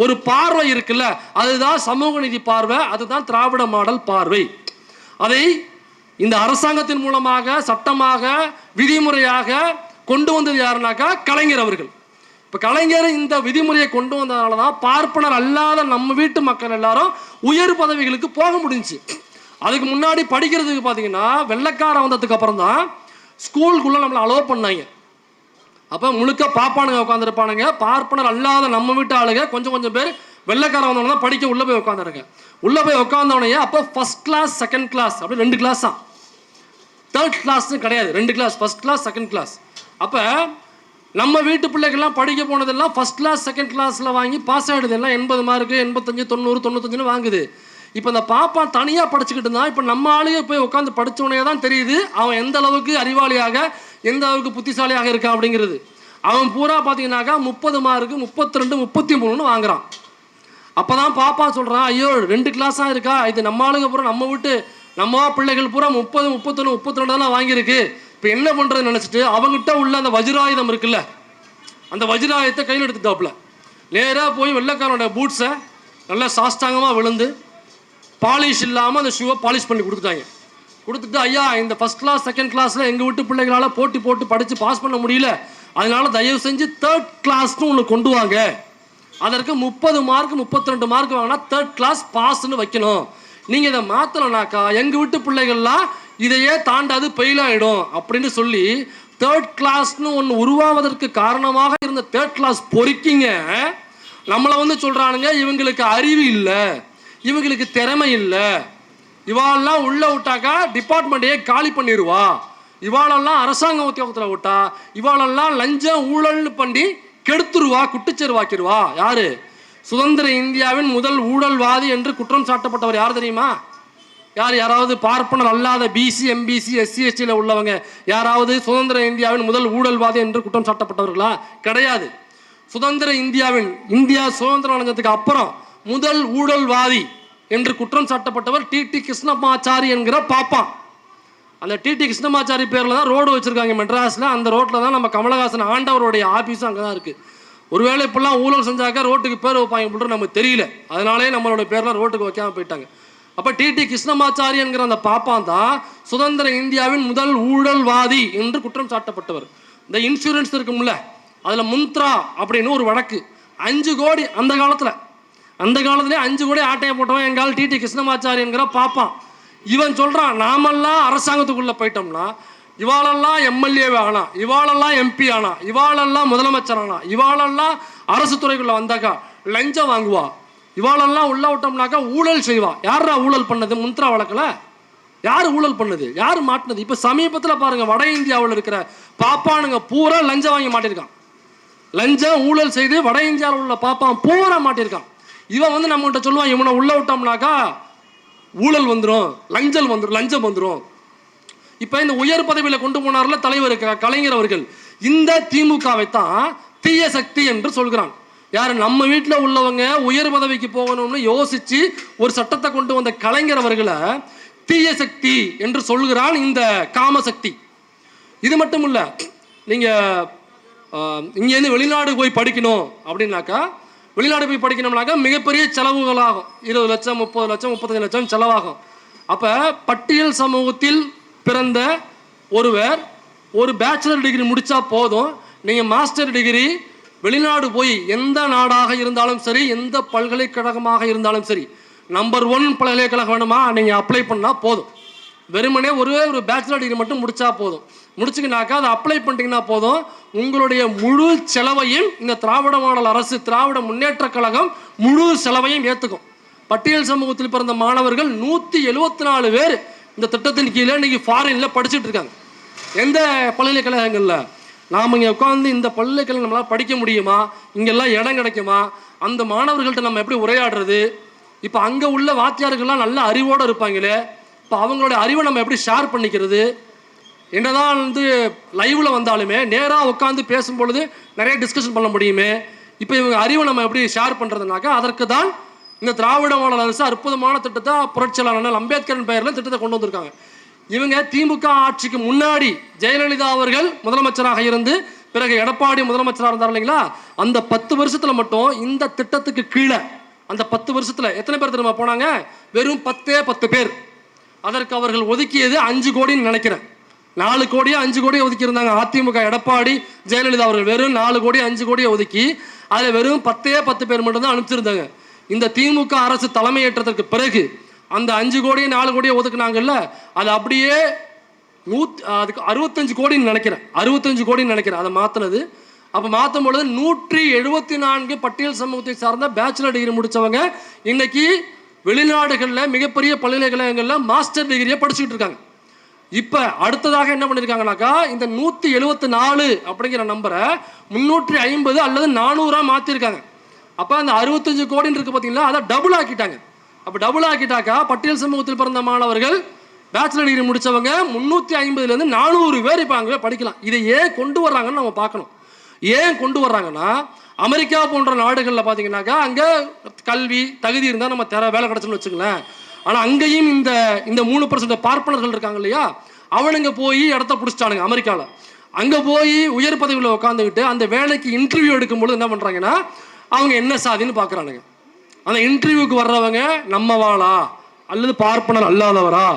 ஒரு பார்வை இருக்குல்ல, அதுதான் சமூக நீதி பார்வை, அதுதான் திராவிட மாடல் பார்வை. அதை இந்த அரசாங்கத்தின் மூலமாக சட்டமாக விதிமுறையாக கொண்டு வந்தது யாருனாக்கா கலைஞர் அவர்கள். இப்போ கலைஞர் இந்த விதிமுறையை கொண்டு வந்ததுனால தான் பார்ப்பனர் அல்லாத நம்ம வீட்டு மக்கள் எல்லாரும் உயர் பதவிகளுக்கு போக முடிஞ்சுச்சு. அதுக்கு முன்னாடி படிக்கிறதுக்கு பார்த்தீங்கன்னா வெள்ளைக்காரன் வந்ததுக்கு அப்புறம் தான் ஸ்கூலுக்குள்ளே நம்மளை அலோவ் பண்ணாங்க. அப்போ முழுக்க பாப்பானுங்க உட்காந்துருப்பானுங்க. பார்ப்பனர் அல்லாத நம்ம வீட்டு ஆளுங்க கொஞ்சம் பேர் வெள்ளைக்காரன் வந்தவங்க தான் படிக்க உள்ளே போய் உட்காந்துருங்க. உள்ளே போய் உட்காந்தவனையே அப்போ ஃபர்ஸ்ட் கிளாஸ் செகண்ட் கிளாஸ் அப்படி 2 கிளாஸ் தான், தேர்ட் கிளாஸ்னு கிடையாது, 2 class, first class second class. அப்போ நம்ம வீட்டு பிள்ளைகள்லாம் படிக்க போனதெல்லாம் ஃபர்ஸ்ட் கிளாஸ் செகண்ட் கிளாஸில் வாங்கி பாஸ் ஆகிடுது. எல்லாம் 80 மார்க்கு 85 90 95 வாங்குது. இப்போ இந்த பாப்பா தனியாக படிச்சுக்கிட்டு இருந்தான். இப்போ நம்ம ஆளுங்க போய் உட்காந்து படித்தவனே தான் தெரியுது அவன் எந்த அளவுக்கு அறிவாளியாக எந்த அளவுக்கு புத்திசாலியாக இருக்கான் அப்படிங்கிறது. அவன் பூரா பார்த்தீங்கன்னாக்கா 30 மார்க்கு 32 33 வாங்குறான். அப்போ தான் பாப்பா சொல்கிறான், ஐயோ 2 கிளாஸாக இருக்கா, இது நம்ம ஆளுங்க பூரா நம்ம வீட்டு நம்ம பிள்ளைகள் பூரா 30 31 32 தான் வாங்கியிருக்கு. இப்போ என்ன பண்ணுறதுன்னு நினச்சிட்டு அவங்ககிட்ட உள்ள அந்த வஜ்ராயுதம் இருக்குல்ல, அந்த வஜ்ராயுதத்தை கையில் எடுத்துட்டாப்புல நேராக போய் வெள்ளைக்காரனோட பூட்ஸை நல்லா சாஷ்டாங்கமாக விழுந்து பாலிஷ் இல்லாமல் அந்த ஷூவை பாலிஷ் பண்ணி கொடுத்துட்டாங்க. கொடுத்துட்டு, ஐயா இந்த ஃபஸ்ட் கிளாஸ் செகண்ட் கிளாஸில் எங்கள் வீட்டு பிள்ளைகளால் போட்டு படித்து பாஸ் பண்ண முடியல, அதனால தயவு செஞ்சு தேர்ட் கிளாஸ்னு ஒன்று கொண்டு வாங்க, அதற்கு 30 மார்க் 32 மார்க் வாங்கினா தேர்ட் கிளாஸ் பாஸ்ன்னு வைக்கணும், நீங்கள் இதை மாற்றலைனாக்கா எங்கள் வீட்டு பிள்ளைகள்லாம் இதையே தாண்டாது ஃபெயில் ஆகிடும் அப்படின்னு சொல்லி தேர்ட் கிளாஸ்னு ஒன்று உருவாவதற்கு காரணமாக இருந்த தேர்ட் கிளாஸ் பொறுக்கிங்க நம்மளை வந்து சொல்கிறானுங்க இவங்களுக்கு அறிவு இல்லை, இவங்களுக்கு திறமை இல்லை, இவாளெல்லாம் உள்ளே விட்டாக்கா டிபார்ட்மெண்ட்டையே காலி பண்ணிடுவா, இவாளெல்லாம் அரசாங்க உத்தியோகத்தில் விட்டா இவாளெல்லாம் லஞ்சம் ஊழல்னு பண்ணி கெடுத்துருவா, குட்டுச்சேர்வாக்கிடுவா. யாரு? சுதந்திர இந்தியாவின் முதல் ஊழல்வாதி என்று குற்றம் சாட்டப்பட்டவர் யார் தெரியுமா? யாராவது பார்ப்பனர் அல்லாத பிசி எம்பிசி எஸ்சி எஸ்டியில் உள்ளவங்க யாராவது சுதந்திர இந்தியாவின் முதல் ஊழல்வாதி என்று குற்றம் சாட்டப்பட்டவர்களா? கிடையாது. சுதந்திர இந்தியா சுதந்திரம் அடைஞ்சதுக்கு அப்புறம் முதல் ஊழல்வாதி என்று குற்றம் சாட்டப்பட்டவர் டிடி கிருஷ்ணமாச்சாரி என்கிற பாப்பான். அந்த டிடி கிருஷ்ணமாச்சாரி பேரில் தான் ரோடு வச்சுருக்காங்க மெட்ராஸில். அந்த ரோட்டில் தான் நம்ம கமலஹாசன் ஆண்டவருடைய ஆஃபீஸும் அங்கே தான் இருக்குது. ஒருவேளை இப்பெல்லாம் ஊழல் செஞ்சாக்கா ரோட்டுக்கு பேர் வைப்பாங்க போட்டு நமக்கு தெரியல, அதனாலே நம்மளோட பேர்லாம் ரோட்டுக்கு வைக்காமல் போயிட்டாங்க. அப்போ டிடி கிருஷ்ணமாச்சாரி என்கிற அந்த பாப்பான் தான் சுதந்திர இந்தியாவின் முதல் ஊழல்வாதி என்று குற்றம் சாட்டப்பட்டவர். இந்த இன்சூரன்ஸ் இருக்கும்ல, அதில் முந்த்ரா அப்படின்னு ஒரு வழக்கு 5 கோடி அந்த காலத்துலேயே 5 கோடி ஆட்டையை போட்டவன் எங்கால் டிடி கிருஷ்ணமாச்சாரி என்கிற பாப்பான். இவன் சொல்கிறான், நாமெல்லாம் அரசாங்கத்துக்குள்ளே போயிட்டோம்னா இவாளெல்லாம் எம்எல்ஏ ஆனா, இவாளெல்லாம் எம்பி ஆனா, இவாளெல்லாம் முதலமைச்சர் ஆனா, இவாளெல்லாம் அரசு துறைக்குள்ளே வந்தாக்கா லஞ்சம் வாங்குவா, இவாளெல்லாம் உள்ள விட்டோம்னாக்கா ஊழல் செய்வா. யாரா ஊழல் பண்ணது? முந்த்ரா வழக்கில் யார் ஊழல் பண்ணது? யார் மாட்டினது? இப்போ சமீபத்தில் பாருங்கள், வட இந்தியாவில் இருக்கிற பாப்பானுங்க பூரா லஞ்சம் வாங்கி மாட்டிருக்கான். லஞ்சம் ஊழல் செய்து வட இந்தியாவில் உள்ள பாப்பான் பூரா மாட்டிருக்கான். இவன் வந்து நம்மகிட்ட சொல்லுவான், இவனை உள்ள விட்டோம்னாக்கா ஊழல் வந்துடும், லஞ்சம் வந்துடும். இப்போ இந்த உயர் பதவியில் கொண்டு போனார்ல தலைவர் கலைஞர் அவர்கள், இந்த திமுகவை தான் தீய சக்தி என்று சொல்கிறான். யார்? நம்ம வீட்டில் உள்ளவங்க உயர் பதவிக்கு போகணும்னு யோசிச்சு ஒரு சட்டத்தை கொண்டு வந்த கலைஞர் அவர்களை தீய சக்தி என்று சொல்கிறான் இந்த காமசக்தி. இது மட்டும் இல்லை, நீங்கள் இங்கேருந்து வெளிநாடு போய் படிக்கணும் அப்படின்னாக்கா, வெளிநாடு போய் படிக்கணும்னாக்கா மிகப்பெரிய செலவுகளாகும். 20 லட்சம் 30 லட்சம் 35 லட்சம் செலவாகும். அப்போ பட்டியல் சமூகத்தில் பிறந்த ஒருவர் ஒரு பேச்சுலர் டிகிரி முடித்தா போதும், நீங்கள் மாஸ்டர் டிகிரி வெளிநாடு போய் எந்த நாடாக இருந்தாலும் சரி, எந்த பல்கலைக்கழகமாக இருந்தாலும் சரி, நம்பர் 1 பல்கலைக்கழகம் வேணுமா நீங்கள் அப்ளை பண்ணால் போதும். வெறுமனே ஒரு பேச்சுலர் டிகிரி மட்டும் முடித்தா போதும். முடிச்சுக்கினாக்கா அதை அப்ளை பண்ணிட்டீங்கன்னா போதும், உங்களுடைய முழு செலவையும் இந்த திராவிட மாடல் அரசு, திராவிட முன்னேற்ற கழகம் முழு செலவையும் ஏற்றுக்கும். பட்டியல் சமூகத்தில் பிறந்த மாணவர்கள் 174 பேர் இந்த திட்டத்தின் கீழே இன்னைக்கு ஃபாரின்ல படிச்சுட்டு இருக்காங்க. எந்த பல்கலைக்கழகங்களில்? நாம் இங்கே உட்காந்து இந்த பல்கலைக்கழகம் நம்மளால் படிக்க முடியுமா, இங்கெல்லாம் இடம் கிடைக்குமா, அந்த மாணவர்கள்ட்ட நம்ம எப்படி உரையாடுறது, இப்போ அங்கே உள்ள வாத்தியார்கள்லாம் நல்ல அறிவோடு இருப்பாங்களே, இப்போ அவங்களோட அறிவை நம்ம எப்படி ஷேர் பண்ணிக்கிறது, என்னதான் லைவில் வந்தாலுமே நேராக உட்காந்து பேசும்பொழுது நிறைய டிஸ்கஷன் பண்ண முடியுமே, இப்போ இவங்க அறிவை நம்ம எப்படி ஷேர் பண்ணுறதுனாக்கா அதற்கு தான் இந்த திராவிட மாடல் அரசு அற்புதமான திட்டத்தை புரட்சியாளர் அம்பேத்கரின் பெயரில் திட்டத்தை கொண்டு வந்திருக்காங்க. இவங்க திமுக ஆட்சிக்கு முன்னாடி ஜெயலலிதா அவர்கள் முதலமைச்சராக இருந்து பிறகு எடப்பாடி முதலமைச்சராக இருந்தார் இல்லைங்களா, அந்த 10 வருஷத்தில் மட்டும் இந்த திட்டத்துக்கு கீழே அந்த 10 வருஷத்தில் எத்தனை பேர் தெரியுமா போனாங்க? வெறும் 10 பேர். அதற்கு அவர்கள் ஒதுக்கியது 5 கோடின்னு நினைக்கிறேன். 4 கோடியோ 5 கோடியோ ஒதுக்கி இருந்தாங்க. அதிமுக எடப்பாடி ஜெயலலிதா அவர்கள் வெறும் 4 கோடி 5 கோடியை ஒதுக்கி அதில் வெறும் 10 பேர் மட்டும்தான் அனுப்பிச்சிருந்தாங்க. இந்த திமுக அரசு தலைமையேற்றதற்கு பிறகு அந்த 5 கோடியை 4 கோடியை ஒதுக்குனாங்கல்ல, அது அப்படியே அதுக்கு 65 கோடின்னு நினைக்கிறேன், 65 கோடின்னு நினைக்கிறேன் அதை மாற்றினது. அப்போ மாற்றும் பொழுது 174 பட்டியல் சமூகத்தை சார்ந்த பேச்சுலர் டிகிரி முடித்தவங்க இன்னைக்கு வெளிநாடுகளில் மிகப்பெரிய பல்கலைக்கழகங்களில் மாஸ்டர் டிகிரியை படிச்சுக்கிட்டு இருக்காங்க. இப்போ அடுத்ததாக என்ன பண்ணியிருக்காங்கனாக்கா, இந்த 174 அப்படிங்கிற நம்பரை 350 அல்லது 400 மாற்றிருக்காங்க. அப்போ அந்த 65 கோடின்னு இருக்கு பார்த்தீங்களா, அதை டபுள் ஆக்கிட்டாங்க. அப்போ டபுள் ஆக்கிட்டாக்கா பட்டியல் சமூகத்தில் பிறந்த மாணவர்கள் பேச்சுலர் டிகிரி முடித்தவங்க 350லேருந்து 400 பேர் இப்போ அங்கே படிக்கலாம். இதை ஏன் கொண்டு வர்றாங்கன்னு நம்ம பார்க்கணும். ஏன் கொண்டு வர்றாங்கன்னா, அமெரிக்கா போன்ற நாடுகளில் பார்த்தீங்கன்னாக்கா அங்கே கல்வி தகுதி இருந்தால் நம்ம வேலை கிடச்சுன்னு வச்சுங்களேன். ஆனால் அங்கேயும் இந்த 3% பார்ப்பனர்கள் இருக்காங்க இல்லையா, அவனுங்க போய் இடத்த பிடிச்சிட்டானுங்க அமெரிக்காவில். அங்கே போய் உயர் பதவியில் உட்காந்துக்கிட்டு அந்த வேலைக்கு இன்டர்வியூ எடுக்கும்போது என்ன பண்ணுறாங்கன்னா, அவங்க என்ன சாதின்னு பார்க்குறானுங்க. அந்த இன்டர்வியூக்கு வர்றவங்க நம்மவாளா அல்லது பார்ப்பனர் அல்லாதவரா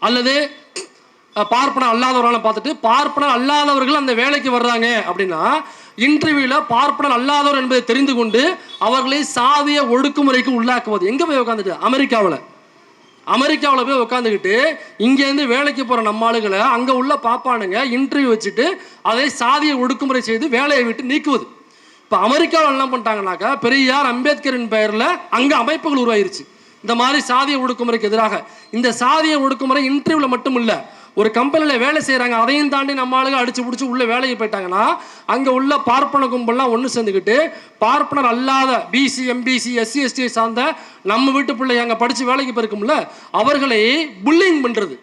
அல்லது பார்ப்பனர் அல்லாதவரான பார்த்துட்டு பார்ப்பனர் அல்லாதவர்கள் அந்த வேலைக்கு வர்றாங்க அப்படின்னா இன்டர்வியூல பார்ப்பனர் அல்லாதவர் என்பதை தெரிந்து கொண்டு அவர்களை சாதிய ஒடுக்குமுறைக்கு உள்ளாக்குவது. எங்க போய் உட்காந்துட்டு அமெரிக்காவில் போய் உட்காந்துக்கிட்டு இங்கேருந்து வேலைக்கு போகிற நம்ம ஆளுகளை அங்கே உள்ள பாப்பானுங்க இன்டர்வியூ வச்சுட்டு அதை சாதிய ஒடுக்குமுறை செய்து வேலையை விட்டு நீக்குவது. இப்போ அமெரிக்காவில் என்ன பண்ணிட்டாங்கன்னாக்கா, பெரியார் அம்பேத்கரின் பெயரில் அங்கே அமைப்புகள் உருவாயிருச்சு இந்த மாதிரி சாதிய ஒடுக்குமுறைக்கு எதிராக. இந்த சாதிய ஒடுக்குமுறை இன்டர்வியூவில் மட்டும் இல்லை, ஒரு கம்பெனியில் வேலை செய்கிறாங்க, அதையும் தாண்டி நம்ம ஆளுங்க அடிச்சு பிடிச்சி உள்ளே வேலைக்கு போயிட்டாங்கன்னா அங்கே உள்ள பார்ப்பன கும்பல்லாம் ஒன்று சேர்ந்துக்கிட்டு பார்ப்பனர் அல்லாத பிசி எம்பிசி எஸ்சி எஸ்டியை சார்ந்த நம்ம வீட்டு பிள்ளை அங்கே படித்து வேலைக்கு போயிருக்கும்ல அவர்களை புல்லிங் பண்ணுறது,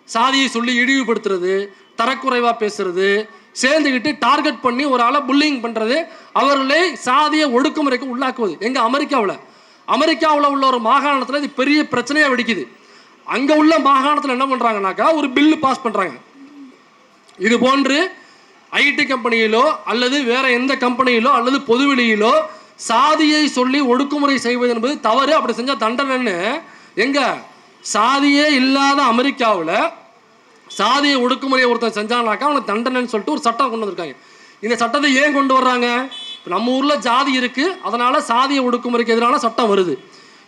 சாதியை சொல்லி இழிவுபடுத்துறது, தரக்குறைவாக பேசுறது, சேர்ந்துக்கிட்டு டார்கெட் பண்ணி ஒரு ஆளை புல்லிங் பண்ணுறது, அவர்களை சாதிய ஒடுக்குமுறைக்கு உள்ளாக்குவது. எங்கள் அமெரிக்காவில் உள்ள ஒரு மாகாணத்தில் இது பெரிய பிரச்சனையாக வெடிக்குது. அங்கே உள்ள மாகாணத்தில் என்ன பண்ணுறாங்கனாக்கா ஒரு பில்லு பாஸ் பண்ணுறாங்க. இது போன்று ஐடி கம்பெனியிலோ அல்லது வேற எந்த கம்பெனியிலோ அல்லது பொதுவெளியிலோ சாதியை சொல்லி ஒடுக்குமுறை செய்வது என்பது தவறு, அப்படி செஞ்சால் தண்டனைன்னு. எங்க சாதியே இல்லாத அமெரிக்காவில் சாதியை ஒடுக்குமுறையை ஒருத்தன் செஞ்சானாக்கா அவனுக்கு தண்டனைன்னு சொல்லிட்டு ஒரு சட்டம் கொண்டு வந்திருக்காங்க. இந்த சட்டத்தை ஏன் கொண்டு வர்றாங்க? நம்ம ஊரில் ஜாதி இருக்குது, அதனால் சாதியை ஒடுக்குமுறைக்கு எதிரான சட்டம் வருது.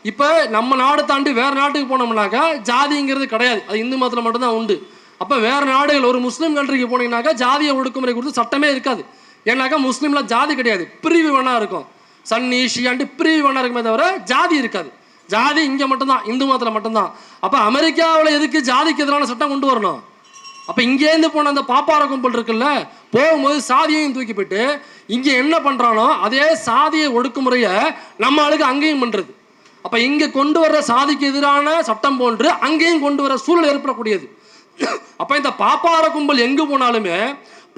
இப்போ நம்ம நாடு தாண்டி வேறு நாட்டுக்கு போனோம்னாக்கா ஜாதிங்கிறது கிடையாது, அது இந்து மதத்தில் மட்டும்தான் உண்டு. அப்போ வேறு நாடுகள் ஒரு முஸ்லீம் கண்ட்ரிக்கு போனீங்கன்னாக்கா ஜாதியை ஒடுக்குமுறை குறித்து சட்டமே இருக்காது. ஏன்னாக்கா முஸ்லீமில் ஜாதி கிடையாது, பிரிவு வேணா இருக்கும், சன்னி ஷியான்ட்டு பிரிவு வேணா இருக்குமே தவிர ஜாதி இருக்காது. ஜாதி இங்கே மட்டும்தான், இந்து மதத்தில் மட்டும்தான். அப்போ அமெரிக்காவில் எதுக்கு ஜாதிக்கு எதிரான சட்டம் கொண்டு வரணும்? அப்போ இங்கேருந்து போன அந்த பாப்பார கும்பல் இருக்குல்ல, போகும்போது சாதியையும் தூக்கி போயிட்டு இங்கே என்ன பண்ணுறானோ அதே சாதிய ஒடுக்குமுறையை நம்ம ஆளுக்கு அங்கேயும் பண்ணுறது. அப்போ இங்கே கொண்டு வர்ற சாதிக்கு எதிரான சட்டம் போன்று அங்கேயும் கொண்டு வர சூழல் ஏற்படக்கூடியது. அப்போ இந்த பாப்பார கும்பல் எங்கு போனாலுமே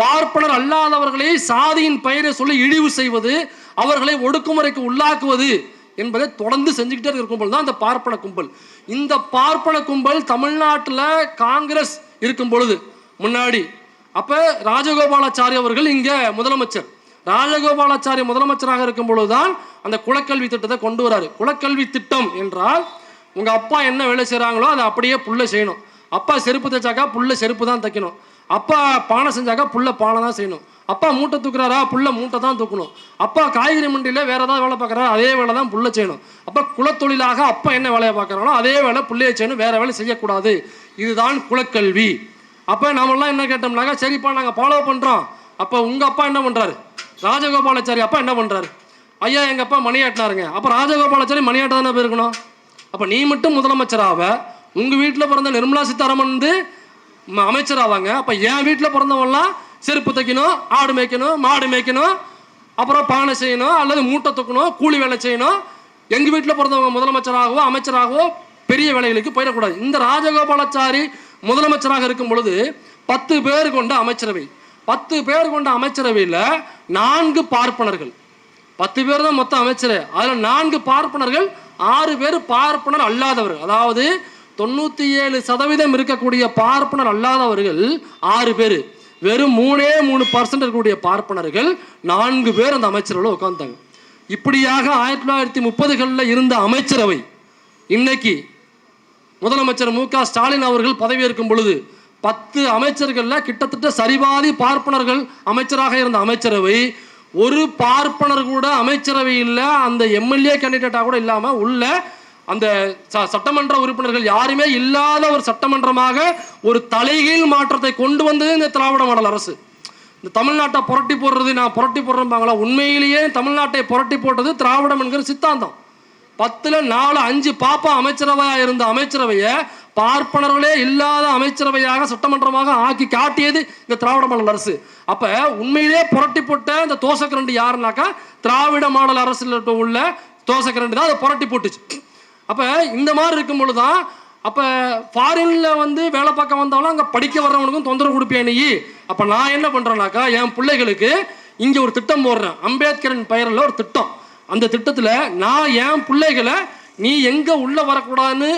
பார்ப்பனர் அல்லாதவர்களை சாதியின் பெயரை சொல்லி இழிவு செய்வது, அவர்களை ஒடுக்குமுறைக்கு உள்ளாக்குவது என்பதை தொடர்ந்து செஞ்சுக்கிட்டே இருக்கிற கும்பல் தான் இந்த பார்ப்பன கும்பல். இந்த பார்ப்பன கும்பல் தமிழ்நாட்டில் காங்கிரஸ் இருக்கும் பொழுது முன்னாடி அப்போ ராஜகோபாலாச்சாரி அவர்கள் இங்கே முதலமைச்சர், ராஜகோபாலாச்சாரி முதலமைச்சராக இருக்கும் பொழுதுதான் அந்த குலக்கல்வி திட்டத்தை கொண்டு வராரு. குலக்கல்வி திட்டம் என்றால் உங்கள் அப்பா என்ன வேலை செய்கிறாங்களோ அதை அப்படியே புள்ள செய்யணும். அப்பா செருப்பு தைச்சாக்கா புள்ள செருப்பு தான் தைக்கணும். அப்பா பானை செஞ்சாக்கா புள்ள பானை தான் செய்யணும். அப்பா மூட்டை தூக்குறாரா புள்ள மூட்டை தான் தூக்கணும். அப்பா காய்கறி மண்டியில் வேற ஏதாவது வேலை பார்க்குறாரா அதே வேலை தான் புள்ள செய்யணும். அப்போ குலத்தொழிலாக அப்பா என்ன வேலையை பார்க்குறாங்களோ அதே வேலை புள்ளையை செய்யணும், வேற வேலை செய்யக்கூடாது. இதுதான் குலக்கல்வி. அப்போ நாமெல்லாம் என்ன கேட்டோம்னாக்கா, சரிப்பா நாங்கள் ஃபாலோ பண்ணுறோம். அப்போ உங்கள் அப்பா என்ன பண்ணுறாரு? ராஜகோபாலாச்சாரி அப்பா என்ன பண்ணுறாரு? ஐயா எங்கள் அப்பா மணியாட்டினாருங்க. அப்போ ராஜகோபாலாச்சாரி மணியாட்ட தானே போயிருக்கணும். அப்போ நீ மட்டும் முதலமைச்சராக உங்கள் வீட்டில் பிறந்த நிர்மலா சீதாராமன் வந்து அமைச்சர் ஆவாங்க. அப்போ என் வீட்டில் பிறந்தவங்கலாம் செருப்பு தைக்கணும், ஆடு மேய்க்கணும், மாடு மேய்க்கணும், அப்புறம் பானை செய்யணும், அல்லது மூட்டை தூக்கணும், கூலி வேலை செய்யணும். எங்கள் வீட்டில் பிறந்தவங்க முதலமைச்சராகவோ அமைச்சராகவோ பெரிய வேலைகளுக்கு போயிடக்கூடாது. இந்த ராஜகோபாலாச்சாரி முதலமைச்சராக இருக்கும் பொழுது 10 பேர் கொண்ட அமைச்சரவை, 10 பேர் கொண்ட அமைச்சரவையில் 4 பார்ப்பனர்கள், 10 பேர் தான் மொத்தம் அமைச்சர். அதில் 4 பார்ப்பனர்கள், 6 பேர் பார்ப்பனர் அல்லாதவர்கள். அதாவது 97% இருக்கக்கூடிய பார்ப்பனர் அல்லாதவர்கள் 6 பேர், வெறும் 3% இருக்கக்கூடிய பார்ப்பனர்கள் 4 பேர் அந்த அமைச்சரவையில் உட்கார்ந்தாங்க. இப்படியாக 1930களில் இருந்த அமைச்சரவை இன்னைக்கு முதலமைச்சர் மு க ஸ்டாலின் அவர்கள் பதவியேற்கும் பொழுது 10 அமைச்சர்களில் கிட்டத்தட்ட சரிபாதி பார்ப்பனர்கள் அமைச்சராக இருந்த அமைச்சரவை, ஒரு பார்ப்பனர் கூட அமைச்சரவை இல்லை, அந்த எம்எல்ஏ கேண்டிடேட்டாக கூட இல்லாமல் உள்ள அந்த சட்டமன்ற உறுப்பினர்கள் யாருமே இல்லாத ஒரு சட்டமன்றமாக ஒரு தலைகீழ் மாற்றத்தை கொண்டு வந்தது இந்த திராவிட மாடல் அரசு. இந்த தமிழ்நாட்டை புரட்டி போடுறது, நான் புரட்டி போடுறேன்பாங்களா, உண்மையிலேயே தமிழ்நாட்டை புரட்டி போட்டது திராவிடம் என்கிற சித்தாந்தம். 10ல் 4 5 பாப்பா அமைச்சரவையாக இருந்த அமைச்சரவையை பார்ப்பனர்களே இல்லாத அமைச்சரவையாக சட்டமன்றமாக ஆக்கி காட்டியது இந்த திராவிட மாடல் அரசு. அப்ப உண்மையிலே புரட்டி போட்ட இந்த தோசைக்கரண்டி யாருன்னாக்கா திராவிட மாடல் அரசில் உள்ள தோசைக்கரண்டி தான் அதை புரட்டி போட்டுச்சு. அப்ப இந்த மாதிரி இருக்கும் பொழுதுதான் அப்ப ஃபாரின்ல வந்து வேலை பார்க்க வந்தாலும் அங்க படிக்க வர்றவனுக்கும் தொந்தரவு கொடுப்பேன் நீ. அப்ப நான் என்ன பண்றேன்னாக்கா, என் பிள்ளைகளுக்கு இங்க ஒரு திட்டம் போடுறேன், அம்பேத்கரின் பெயரில் ஒரு திட்டம். அந்த திட்டத்தில் நான் என் பிள்ளைகளை நீ எங்கே உள்ளே வரக்கூடாதுன்னு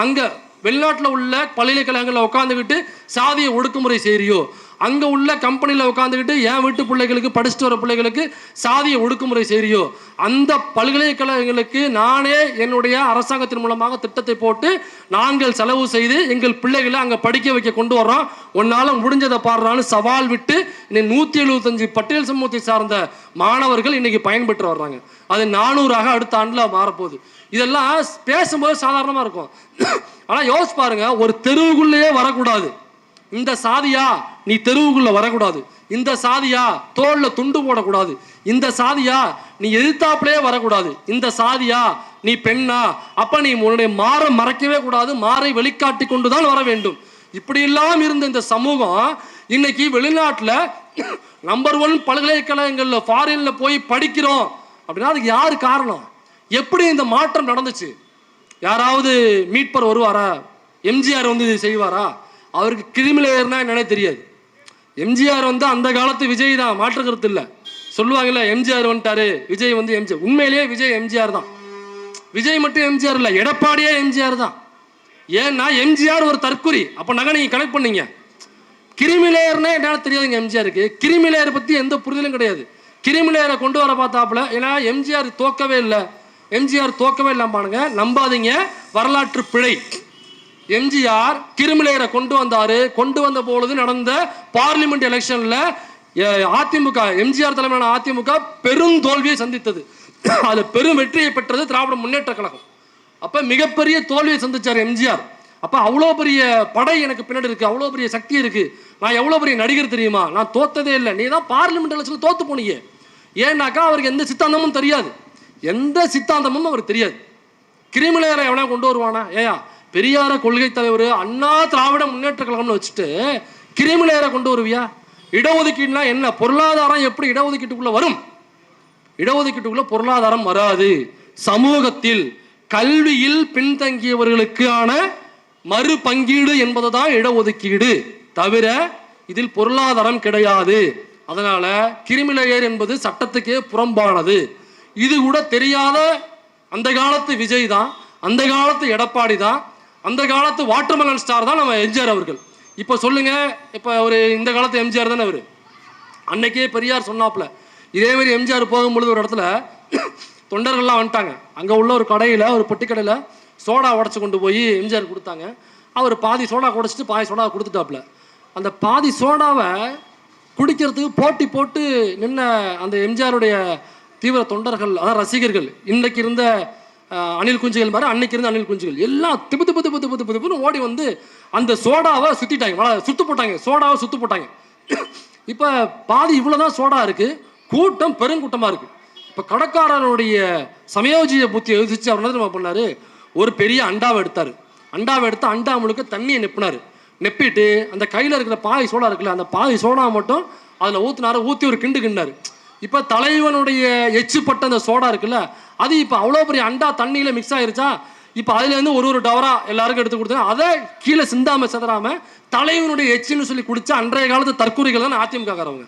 அங்கே வெளிநாட்டில் உள்ள பல்கலைக்கழகங்களில் உட்காந்துக்கிட்டு சாதியை ஒடுக்குமுறை செய்கிறியோ, அங்கே உள்ள கம்பெனியில் உட்காந்துக்கிட்டு என் வீட்டு பிள்ளைகளுக்கு படிச்சுட்டு வர பிள்ளைகளுக்கு சாதியை ஒடுக்குமுறை செய்கிறியோ, அந்த பல்கலைக்கழகங்களுக்கு நானே என்னுடைய அரசாங்கத்தின் மூலமாக திட்டத்தை போட்டு நாங்கள் செலவு செய்து எங்கள் பிள்ளைகளை அங்கே படிக்க வைக்க கொண்டு வரோம், உன்னால் முடிஞ்சதை பாடுறான்னு சவால் விட்டு இன்னைக்கு 175 பட்டியல் சமூகத்தை சார்ந்த மாணவர்கள் இன்னைக்கு பயன்பெற்று வர்றாங்க. அது 400ஆக அடுத்த ஆண்டில் மாறப்போகுது. இதெல்லாம் பேசும்போது சாதாரணமாக இருக்கும். ஆனால் யோசிச்சு பாருங்க, ஒரு தெருவுக்குள்ளேயே வரக்கூடாது, இந்த சாதியா நீ தெருவுக்குள்ள வரக்கூடாது, இந்த சாதியா தோல்ல துண்டு போடக்கூடாது, இந்த சாதியா நீ எதிர்த்தாப்புலயே வரக்கூடாது, இந்த சாதியா நீ பெண்ணா அப்ப நீ உன்னுடைய மாற மறைக்கவே கூடாது, மாறை வெளிக்காட்டி கொண்டுதான் வர வேண்டும். இப்படி எல்லாம் இருந்த இந்த சமூகம் இன்னைக்கு வெளிநாட்டில் நம்பர் 1 பல்கலைக்கழகங்கள்ல ஃபாரின்ல போய் படிக்கிறோம் அப்படின்னா அதுக்கு யாரு காரணம்? எப்படி இந்த மாற்றம் நடந்துச்சு? யாராவது மீட்பர் வருவாரா? எம்ஜிஆர் வந்து இது செய்வாரா? அவருக்கு கிரிமிலேயர்னா என்னன்னே தெரியாது. எம்ஜிஆர் வந்து அந்த காலத்து விஜய் தான், மாற்று கருத்து இல்லை. சொல்லுவாங்கல்ல, எம்ஜிஆர் வந்துட்டாரு, விஜய் வந்து எம்ஜிஆர். உண்மையிலேயே விஜய் எம்ஜிஆர் தான். விஜய் மட்டும் எம்ஜிஆர் இல்லை, எடப்பாடியே எம்ஜிஆர் தான். ஏன்னா எம்ஜிஆர் ஒரு தற்குறி. அப்போ நாங்கள் நீங்கள் கனெக்ட் பண்ணீங்க. கிரிமிலேயர்னா என்ன தெரியாதுங்க எம்ஜிஆருக்கு. கிரிமிலேயர் பற்றி எந்த புரிதலும் கிடையாது. கிரிமிலேயரை கொண்டு வர பார்த்தாப்புல, ஏன்னா எம்ஜிஆர் தோக்கவே இல்லை, எம்ஜிஆர் தோக்கவே இல்லாமானுங்க, நம்பாதீங்க, வரலாற்று பிழை. எம்ஜிஆர் கிரிமிலேயரை கொண்டு வந்தாரு. கொண்டு வந்த பொழுது நடந்த பார்லிமெண்ட் எலெக்ஷன்ல அதிமுக, எம்ஜிஆர் தலைமையிலான அதிமுக பெரும் தோல்வியை சந்தித்தது. அது பெரும் வெற்றியை பெற்றது திராவிட முன்னேற்ற கழகம். அப்ப மிகப்பெரிய தோல்வியை சந்திச்சார் எம்ஜிஆர். அப்ப அவ்வளோ பெரிய படை எனக்கு பின்னாடி இருக்கு, அவ்வளோ பெரிய சக்தி இருக்கு, நான் எவ்வளோ பெரிய நடிகர் தெரியுமா, நான் தோத்ததே இல்லை. நீ தான் பார்லிமெண்ட் எலெக்ஷன் தோத்து போனீங்க. ஏன்னாக்கா அவருக்கு எந்த சித்தாந்தமும் தெரியாது, எந்த சித்தாந்தமும் அவருக்கு தெரியாது. கிரிமிலேயரை எவனா கொண்டு வருவானா? ஏயா, பெரியார கொள்கை தலைவர் அண்ணா திராவிட முன்னேற்ற கழகம்னு வச்சுட்டு கிரிமிலேயரை கொண்டு வருவியா? இடஒதுக்கீடுனா என்ன? பொருளாதாரம் எப்படி இடஒதுக்கீட்டுக்குள்ள வரும்? இடஒதுக்கீட்டுக்குள்ள பொருளாதாரம் வராது. சமூகத்தில் கல்வியில் பின்தங்கியவர்களுக்கான மறு பங்கீடு என்பதுதான் இடஒதுக்கீடு, தவிர இதில் பொருளாதாரம் கிடையாது. அதனால கிரிமிலேயர் என்பது சட்டத்துக்கே புறம்பானது. இது கூட தெரியாத அந்த காலத்து விஜய் தான், அந்த காலத்து எடப்பாடி தான், அந்த காலத்து வாட்டர்மெலன் ஸ்டார் தான் நம்ம எம்ஜிஆர் அவர்கள். இப்போ சொல்லுங்க, இப்போ ஒரு இந்த காலத்து எம்ஜிஆர் தானே அவர். அன்னைக்கே பெரியார் சொன்னாப்புல, இதே மாதிரி எம்ஜிஆர் போகும்பொழுது ஒரு இடத்துல தொண்டர்கள்லாம் வந்துட்டாங்க. அங்கே உள்ள ஒரு கடையில், ஒரு பொட்டி கடையில் சோடா உடச்சி கொண்டு போய் எம்ஜிஆர் கொடுத்தாங்க. அவர் பாதி சோடா குடைச்சிட்டு பாதி சோடா கொடுத்துட்டாப்புல. அந்த பாதி சோடாவை குடிக்கிறதுக்கு போட்டி போட்டு நின்ன அந்த எம்ஜிஆருடைய தீவிர தொண்டர்கள், அதான் ரசிகர்கள், இன்னைக்கு இருந்த அணில் குஞ்சுகள் மாதிரி அன்னைக்கு இருந்த அணில் குஞ்சுகள் எல்லாம் திப்பு திப்பு திப்பு திப்பு திப்பு திப்புன்னு ஓடி வந்து அந்த சோடாவை சுற்றிட்டாங்க, சுத்து போட்டாங்க, சோடாவை சுத்து போட்டாங்க. இப்போ பாதி இவ்வளோதான் சோடா இருக்கு, கூட்டம் பெருங்கூட்டமாக இருக்கு. இப்போ கடைக்காரனுடைய சமயோஜிய புத்தியை யோசிச்சு அவர் என்ன பண்ணாரு, ஒரு பெரிய அண்டாவை எடுத்தார். அண்டாவை எடுத்து அண்டா முழுக்க தண்ணியை நெப்பினார். நெப்பிட்டு அந்த கையில் இருக்கிற பாதி சோடா இருக்குல்ல, அந்த பாதி சோடா மட்டும் அதில் ஊற்றி ஒரு கிண்டாரு. இப்போ தலைவனுடைய எச்சுப்பட்ட அந்த சோடா இருக்குல்ல, அது இப்போ அவ்வளோ பெரிய அண்டா தண்ணியில் மிக்ஸ் ஆயிருச்சா, இப்போ அதுலேருந்து ஒரு டவரா எல்லாருக்கும் எடுத்து கொடுத்தா அதை கீழே சிந்தாமல் சிதறாமல் தலைவனுடைய எச்சுன்னு சொல்லி குடிச்சா அன்றைய காலத்து தற்கூரிகள் தான் அதிமுகக்காரவங்க.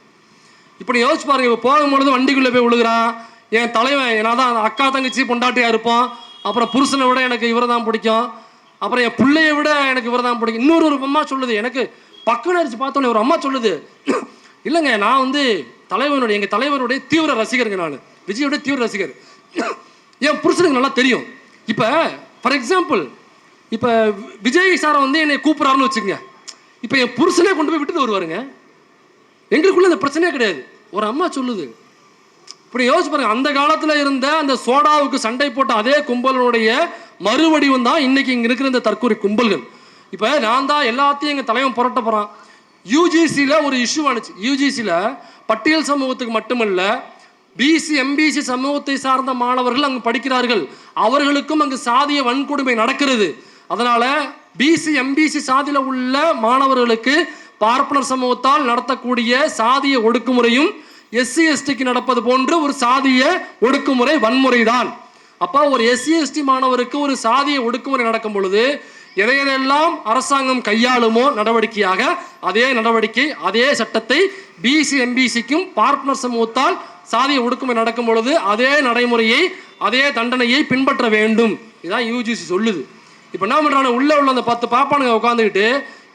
இப்போ நீ யோசிச்சு பாருங்க, இப்போ போகும்பொழுது வண்டிக்குள்ளே போய் விழுகிறான், என் தலைவன் நான் தான் அக்கா தங்கச்சி பொண்டாட்டியாக இருப்போம், அப்புறம் புருஷனை விட எனக்கு இவரை தான் பிடிக்கும், அப்புறம் என் பிள்ளைய விட எனக்கு இவரை தான் பிடிக்கும். இன்னொரு அம்மா சொல்லுது, எனக்கு பக்குன்னு அடிச்சு பார்த்தோன்னே ஒரு அம்மா சொல்லுது, இல்லைங்க நான் வந்து எங்கள் தலைவருடைய தீவிர ரசிகருங்க, நான் விஜயோட தீவிர ரசிகர், என் புருஷனுக்கு நல்லா தெரியும். இப்போ ஃபார் எக்ஸாம்பிள் இப்போ விஜய் சாரை வந்து என்னை கூப்பிட்றாருன்னு வச்சுக்கோங்க, இப்போ என் புருஷனே கொண்டு போய் விட்டுட்டு வருவாருங்க, எங்களுக்குள்ள அந்த பிரச்சனையே கிடையாது. ஒரு அம்மா சொல்லுது. இப்படி யோசிச்சு பாருங்க, அந்த காலத்தில் இருந்த அந்த சோடாவுக்கு சண்டை போட்ட அதே கும்பலுடைய மறுவடிவம் தான் இன்னைக்கு இங்கே இருக்கிற இந்த தற்கொலை கும்பல்கள். இப்போ நான் தான் எல்லாத்தையும் எங்கள் தலைவன் புரட்ட போகிறான். யூஜிசியில் ஒரு இஷ்யூ ஆனிச்சு. யூஜிசியில் பட்டியல் சமூகத்துக்கு மட்டுமல்ல, பிசி எம்பிசி சமூகத்தை சார்ந்த மாணவர்கள் அங்கு படிக்கிறார்கள், அவர்களுக்கும் அங்கு சாதிய வன்கொடுமை நடக்கிறது. அதனால பிசி எம்பிசி சாதியில் உள்ள மாணவர்களுக்கு பார்ப்பனர் சமூகத்தால் நடத்தக்கூடிய சாதிய ஒடுக்குமுறையும் எஸ்சி எஸ்டிக்கு நடப்பது போன்று ஒரு சாதிய ஒடுக்குமுறை வன்முறை தான். அப்போ ஒரு எஸ்சி எஸ்டி மாணவருக்கு ஒரு சாதிய ஒடுக்குமுறை நடக்கும் பொழுது எதையெல்லாம் அரசாங்கம் கையாளுமோ நடவடிக்கையாக அதே நடவடிக்கை அதே சட்டத்தை பிசி எம்பிசிக்கும் பார்ப்பனர் சமூகத்தால் சாதிய ஒடுக்குமுறை நடக்கும் பொழுது அதே நடைமுறையை அதே தண்டனையை பின்பற்ற வேண்டும். இதான் யூஜிசி சொல்லுது. இப்போ என்ன பண்ணுறாங்க, உள்ள அந்த 10 பாப்பானுங்க உட்காந்துக்கிட்டு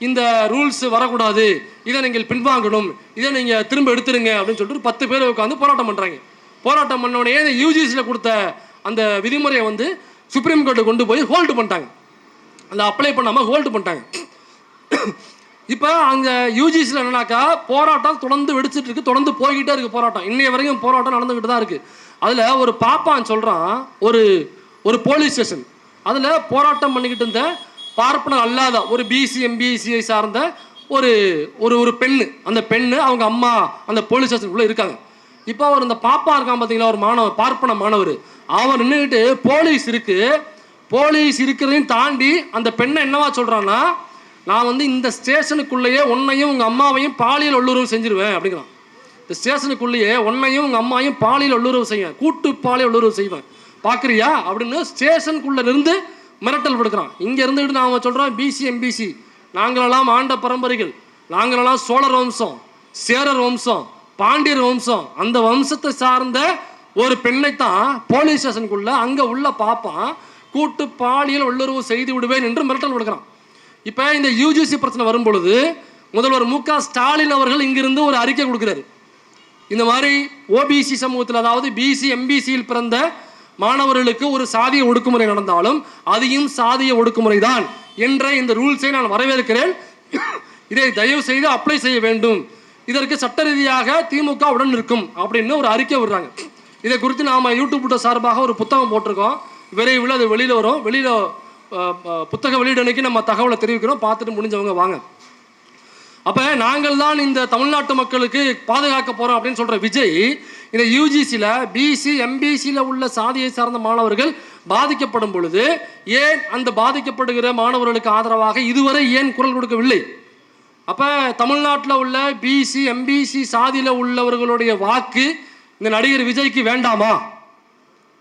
இந்த ரூல்ஸ் வரக்கூடாது, இதை நீங்கள் பின்வாங்கணும், இதை நீங்கள் திரும்ப எடுத்துருங்க அப்படின்னு சொல்லிட்டு 10 பேர் உட்காந்து போராட்டம் பண்ணுறாங்க. போராட்டம் பண்ணோடனே இந்த யூஜிசியில் கொடுத்த அந்த விதிமுறையை வந்து சுப்ரீம் கோர்ட்டு கொண்டு போய் ஹோல்டு பண்ணிட்டாங்க. அந்த அப்ளை பண்ணாமல் ஹோல்டு பண்ணிட்டாங்க. இப்போ அங்கே யூஜிசியில் என்னன்னாக்கா போராட்டம் தொடர்ந்து வெடிச்சிட்டு இருக்கு, தொடர்ந்து போய்கிட்டே இருக்குது போராட்டம். இன்னைய வரைக்கும் போராட்டம் நடந்துக்கிட்டு தான் இருக்குது. அதில் ஒரு பாப்பான் சொல்கிறான், ஒரு போலீஸ் ஸ்டேஷன் அதில் போராட்டம் பண்ணிக்கிட்டு இருந்த பார்ப்பனர் அல்லாத ஒரு பிசி எம்பிசியை சார்ந்த ஒரு ஒரு பெண்ணு, அந்த பெண்ணு அவங்க அம்மா அந்த போலீஸ் ஸ்டேஷனுக்குள்ளே இருக்காங்க. இப்போ அவர் இந்த பாப்பா இருக்கான் பார்த்தீங்களா, ஒரு மாணவர், பார்ப்பன மாணவர், அவன் நின்றுக்கிட்டு போலீஸ் இருக்கிறதையும் தாண்டி அந்த பெண்ணை என்னவா சொல்கிறான்னா, நான் வந்து இந்த ஸ்டேஷனுக்குள்ளேயே உன்னையும் உங்கள் அம்மாவையும் பாலியல் வல்லுறவு செஞ்சிருவேன் அப்படிங்கிறான். இந்த ஸ்டேஷனுக்குள்ளேயே உன்னையும் உங்கள் அம்மாவையும் பாலியல் வல்லுறவு செய்வேன், கூட்டு பாலியல் வல்லுறவு செய்வேன், பார்க்குறியா அப்படின்னு ஸ்டேஷனுக்குள்ளே இருந்து மிரட்டல் விடுக்கிறான். இங்கே இருந்துக்கிட்டு நான் சொல்கிறோம், பிசி எம்பிசி நாங்களெல்லாம் ஆண்ட பரம்பரைகள், நாங்களெல்லாம் சோழர் வம்சம், சேரர் வம்சம், பாண்டியர் வம்சம், அந்த வம்சத்தை சார்ந்த ஒரு பெண்ணைத்தான் போலீஸ் ஸ்டேஷனுக்குள்ள அங்கே உள்ள பாப்பான் கூட்டு பாலியல் வல்லுறவு செய்து விடுவேன் என்று மிரட்டல் விடுக்கிறான். இப்போ இந்த யூஜிசி பிரச்சனை வரும்பொழுது முதல்வர் மு.க. ஸ்டாலின் அவர்கள் இங்கிருந்து ஒரு அறிக்கை கொடுக்குறாரு. இந்த மாதிரி ஓபிசி சமூகத்தில், அதாவது பிசி எம்பிசியில் பிறந்த மாணவர்களுக்கு ஒரு சாதிய ஒடுக்குமுறை நடந்தாலும் அதையும் சாதிய ஒடுக்குமுறை தான் என்ற இந்த ரூல்ஸை நான் வரவேற்கிறேன், இதை தயவு செய்து அப்ளை செய்ய வேண்டும், இதற்கு சட்ட ரீதியாக திமுக உடன் இருக்கும் அப்படின்னு ஒரு அறிக்கை விடுறாங்க. இதை குறித்து நாம் யூடியூப் சார்பாக ஒரு புத்தகம் போட்டிருக்கோம், விரைவில் அது வெளியில் வரும். வெளியில் புத்தக வெளியீடு அன்னைக்கு நம்ம தகவலை தெரிவிக்கிறோம், பார்த்துட்டு முடிஞ்சவங்க வாங்க. அப்போ நாங்கள் தான் இந்த தமிழ்நாட்டு மக்களுக்கு பாதுகாக்க போகிறோம் அப்படின்னு சொல்கிற விஜய் இந்த யூஜிசியில் பிசி எம்பிசியில் உள்ள சாதியை சார்ந்த மாணவர்கள் பாதிக்கப்படும் பொழுது ஏன் அந்த பாதிக்கப்படுகிற மாணவர்களுக்கு ஆதரவாக இதுவரை ஏன் குரல் கொடுக்கவில்லை? அப்போ தமிழ்நாட்டில் உள்ள பிசி எம்பிசி சாதியில் உள்ளவர்களுடைய வாக்கு இந்த நடிகர் விஜய்க்கு வேண்டாமா?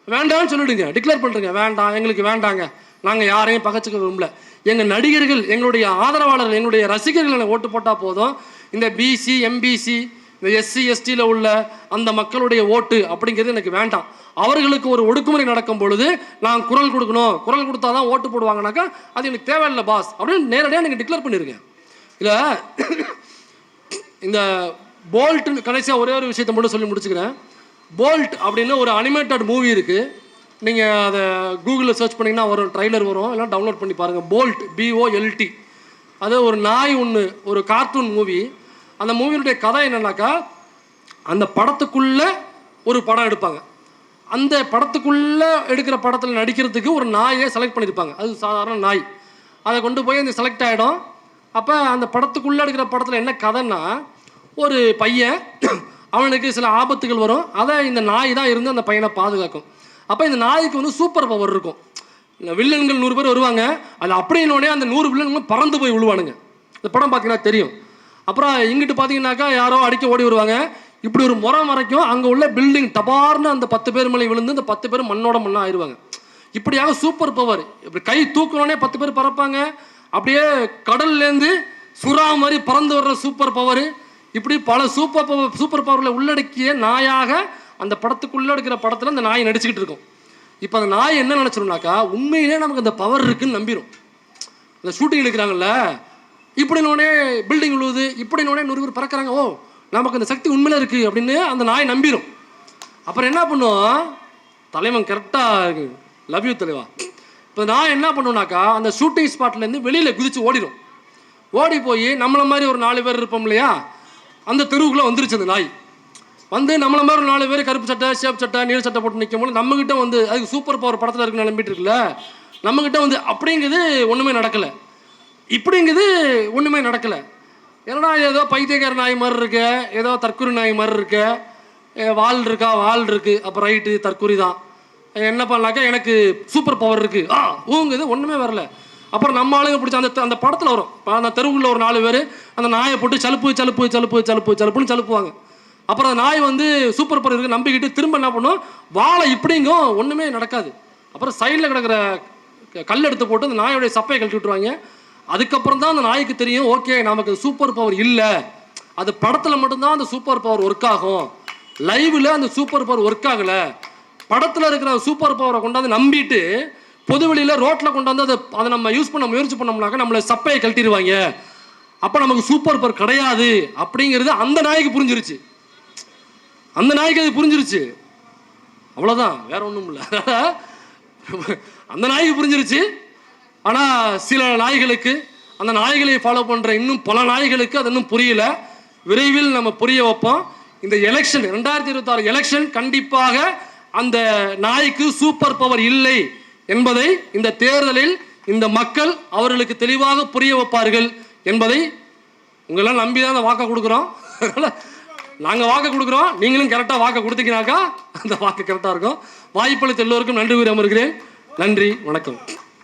வேண்டாம்னு சொல்லிடுங்க, டிக்ளேர் பண்ணுறங்க, வேண்டாம் எங்களுக்கு வேண்டாங்க, நாங்கள் யாரையும் பகச்சுக்க விரும்பல, எங்கள் நடிகர்கள் எங்களுடைய ஆதரவாளர்கள் எங்களுடைய ரசிகர்கள் ஓட்டு போட்டால் போதும், இந்த பிசி எம்பிசி இந்த எஸ்சி எஸ்டியில் உள்ள அந்த மக்களுடைய ஓட்டு அப்படிங்கிறது எனக்கு வேண்டாம், அவர்களுக்கு ஒரு ஒடுக்குமுறை நடக்கும் பொழுது நான் குரல் கொடுக்கணும், குரல் கொடுத்தா தான் ஓட்டு போடுவாங்கனாக்கா அது எனக்கு தேவையில்லை பாஸ் அப்படின்னு நேரடியாக நீங்கள் டிக்ளேர் பண்ணியிருக்கேன். இல்லை இந்த போல்ட் கடைசியாக ஒரே ஒரு விஷயத்தை மட்டும் சொல்லி முடிச்சுக்கிறேன். போல்ட் அப்படின்னு ஒரு அனிமேட்டட் மூவி இருக்குது, நீங்கள் அதை கூகுளில் சர்ச் பண்ணிங்கன்னா வரும், ட்ரைலர் வரும், எல்லாம் டவுன்லோட் பண்ணி பாருங்கள். போல்ட் BOLT, அது ஒரு நாய் ஒன்று, ஒரு கார்ட்டூன் மூவி. அந்த மூவியினுடைய கதை என்னன்னாக்கா, அந்த படத்துக்குள்ளே ஒரு படம் எடுப்பாங்க, அந்த படத்துக்குள்ளே எடுக்கிற படத்தில் நடிக்கிறதுக்கு ஒரு நாயை செலக்ட் பண்ணியிருப்பாங்க, அது சாதாரண நாய், அதை கொண்டு போய் அந்த செலக்ட் ஆகிடும். அப்போ அந்த படத்துக்குள்ளே எடுக்கிற படத்தில் என்ன கதைன்னா, ஒரு பையன் அவனுக்கு சில ஆபத்துகள் வரும், அதை இந்த நாய் தான் இருந்து அந்த பையனை பாதுகாக்கும். அப்போ இந்த நாய்க்கு வந்து சூப்பர் பவர் இருக்கும், வில்லன்கள் 100 பேர் வருவாங்க, அது அப்படின்னோடனே அந்த 100 வில்லன்களும் பறந்து போய் விழுவானுங்க, இந்த படம் பார்த்தீங்கன்னா தெரியும். அப்புறம் இங்கிட்டு பார்த்தீங்கன்னாக்கா யாரோ அடிக்க ஓடி வருவாங்க, இப்படி ஒரு முறை மறைக்கும், அங்கே உள்ள பில்டிங் டபார்னு அந்த 10 பேர் மேலே விழுந்து இந்த 10 பேர் மண்ணோட மண்ணாக ஆயிடுவாங்க. இப்படியாக சூப்பர் பவர், இப்படி கை தூக்கணுன்னே 10 பேர் பறப்பாங்க, அப்படியே கடல்லேருந்து சுறா மாதிரி பறந்து வர்ற சூப்பர் பவர், இப்படி பல சூப்பர் பவரில் உள்ளடக்கிய நாயாக அந்த படத்துக்குள்ளே இருக்கிற படத்தில் அந்த நாய் நடிச்சுக்கிட்டு இருக்கும். இப்போ அந்த நாய் என்ன நினச்சிரும்னாக்கா, உண்மையிலே நமக்கு அந்த பவர் இருக்குன்னு நம்பிடும். அந்த ஷூட்டிங் எடுக்கிறாங்கல்ல, இப்படினோடனே பில்டிங் விழுவுது, இப்படினோடனே 100 பேர் பறக்கிறாங்க, ஓ நமக்கு அந்த சக்தி உண்மையில இருக்குது அப்படின்னு அந்த நாய் நம்பிடும். அப்புறம் என்ன பண்ணுவோம், தலைவன் கரெக்டாக இருக்கு, லவ் யூ தலைவா. இப்போ நான் என்ன பண்ணுவேனாக்கா, அந்த ஷூட்டிங் ஸ்பாட்லேருந்து வெளியில் குதிச்சு ஓடிடும். ஓடி போய் நம்மளை மாதிரி ஒரு 4 பேர் இருப்போம் இல்லையா, அந்த தெருவுக்குள்ளே வந்துருச்சு அந்த நாய். வந்து நம்மளை மாதிரி ஒரு 4 பேர் கருப்பு சட்டை, சேப் சட்டை, நீல சட்டை போட்டு நிற்கும் போது நம்மகிட்ட வந்து அதுக்கு சூப்பர் பவர் படத்தில் இருக்குன்னு நம்பிட்டு இருக்குல்ல, நம்மகிட்ட வந்து அப்படிங்கிறது ஒன்றுமே நடக்கலை, இப்படிங்கிறது ஒன்றுமே நடக்கலை. ஏன்னா ஏதோ பைத்தியக்கார நாய் மாதிரி இருக்க, ஏதோ தற்கொலை நாய் மாதிரி இருக்க, வால் இருக்கா, வால் இருக்குது, அப்போ ரைட்டு தற்கொலை தான். என்ன பண்ணலாக்கா, எனக்கு சூப்பர் பவர் இருக்குது, ஊங்குது, ஒன்றுமே வரல. அப்புறம் நம்ம ஆளுங்க பிடிச்ச அந்த படத்தில் வரும், அந்த தெருவுக்குள்ள ஒரு 4 பேர் அந்த நாயை போட்டு சலுப்பு சலுப்பு சலுப்பு சலுப்பு சலுப்புன்னு சலுப்புவாங்க. அப்புறம் அந்த நாய் வந்து சூப்பர் பவர் இருக்குது நம்பிக்கிட்டு திரும்ப என்ன பண்ணும், வாழை இப்படிங்கும், ஒன்றுமே நடக்காது. அப்புறம் சைடில் கிடக்கிற கல் எடுத்து போட்டு அந்த நாயோடைய சப்பையை கழட்டி விட்டுருவாங்க. அதுக்கப்புறம் தான் அந்த நாய்க்கு தெரியும், ஓகே நமக்கு சூப்பர் பவர் இல்லை, அது படத்தில் மட்டும்தான் அந்த சூப்பர் பவர் ஒர்க் ஆகும், லைவில் அந்த சூப்பர் பவர் ஒர்க் ஆகலை. படத்தில் இருக்கிற சூப்பர் பவரை கொண்டாந்து நம்பிட்டு பொதுவெளியில் ரோட்டில் கொண்டாந்து அதை நம்ம யூஸ் பண்ண முயற்சி பண்ணோம்னாக்க நம்மளை சப்பையை கழட்டிடுவாங்க, அப்போ நமக்கு சூப்பர் பவர் கிடையாது அப்படிங்கிறது அந்த நாய்க்கு புரிஞ்சிருச்சு. அந்த நாய்க்கு அது புரிஞ்சிருச்சு, அவ்வளோதான், வேற ஒன்றும் இல்லை. அந்த நாய்க்கு புரிஞ்சிருச்சு. ஆனால் சில நாய்களுக்கு, அந்த நாய்களை ஃபாலோ பண்ணுற இன்னும் பல நாய்களுக்கு அது இன்னும் புரியல. விரைவில் நம்ம புரிய வைப்போம். இந்த எலெக்ஷன் 2026 எலெக்ஷன் கண்டிப்பாக அந்த நாய்க்கு சூப்பர் பவர் இல்லை என்பதை இந்த தேர்தலில் இந்த மக்கள் அவர்களுக்கு தெளிவாக புரிய வைப்பார்கள் என்பதை உங்களெல்லாம் நம்பி தான் அந்த வாக்கை கொடுக்குறோம். நாங்கள் வாக்கு கொடுக்குறோம், நீங்களும் கரெக்டாக வாக்கை கொடுத்தீங்கனாக்கா அந்த வாக்கு கரெக்டாக இருக்கும். வாய்ப்பளித்த எல்லோருக்கும் நன்றி கூறி அமர்கிறேன். நன்றி, வணக்கம்.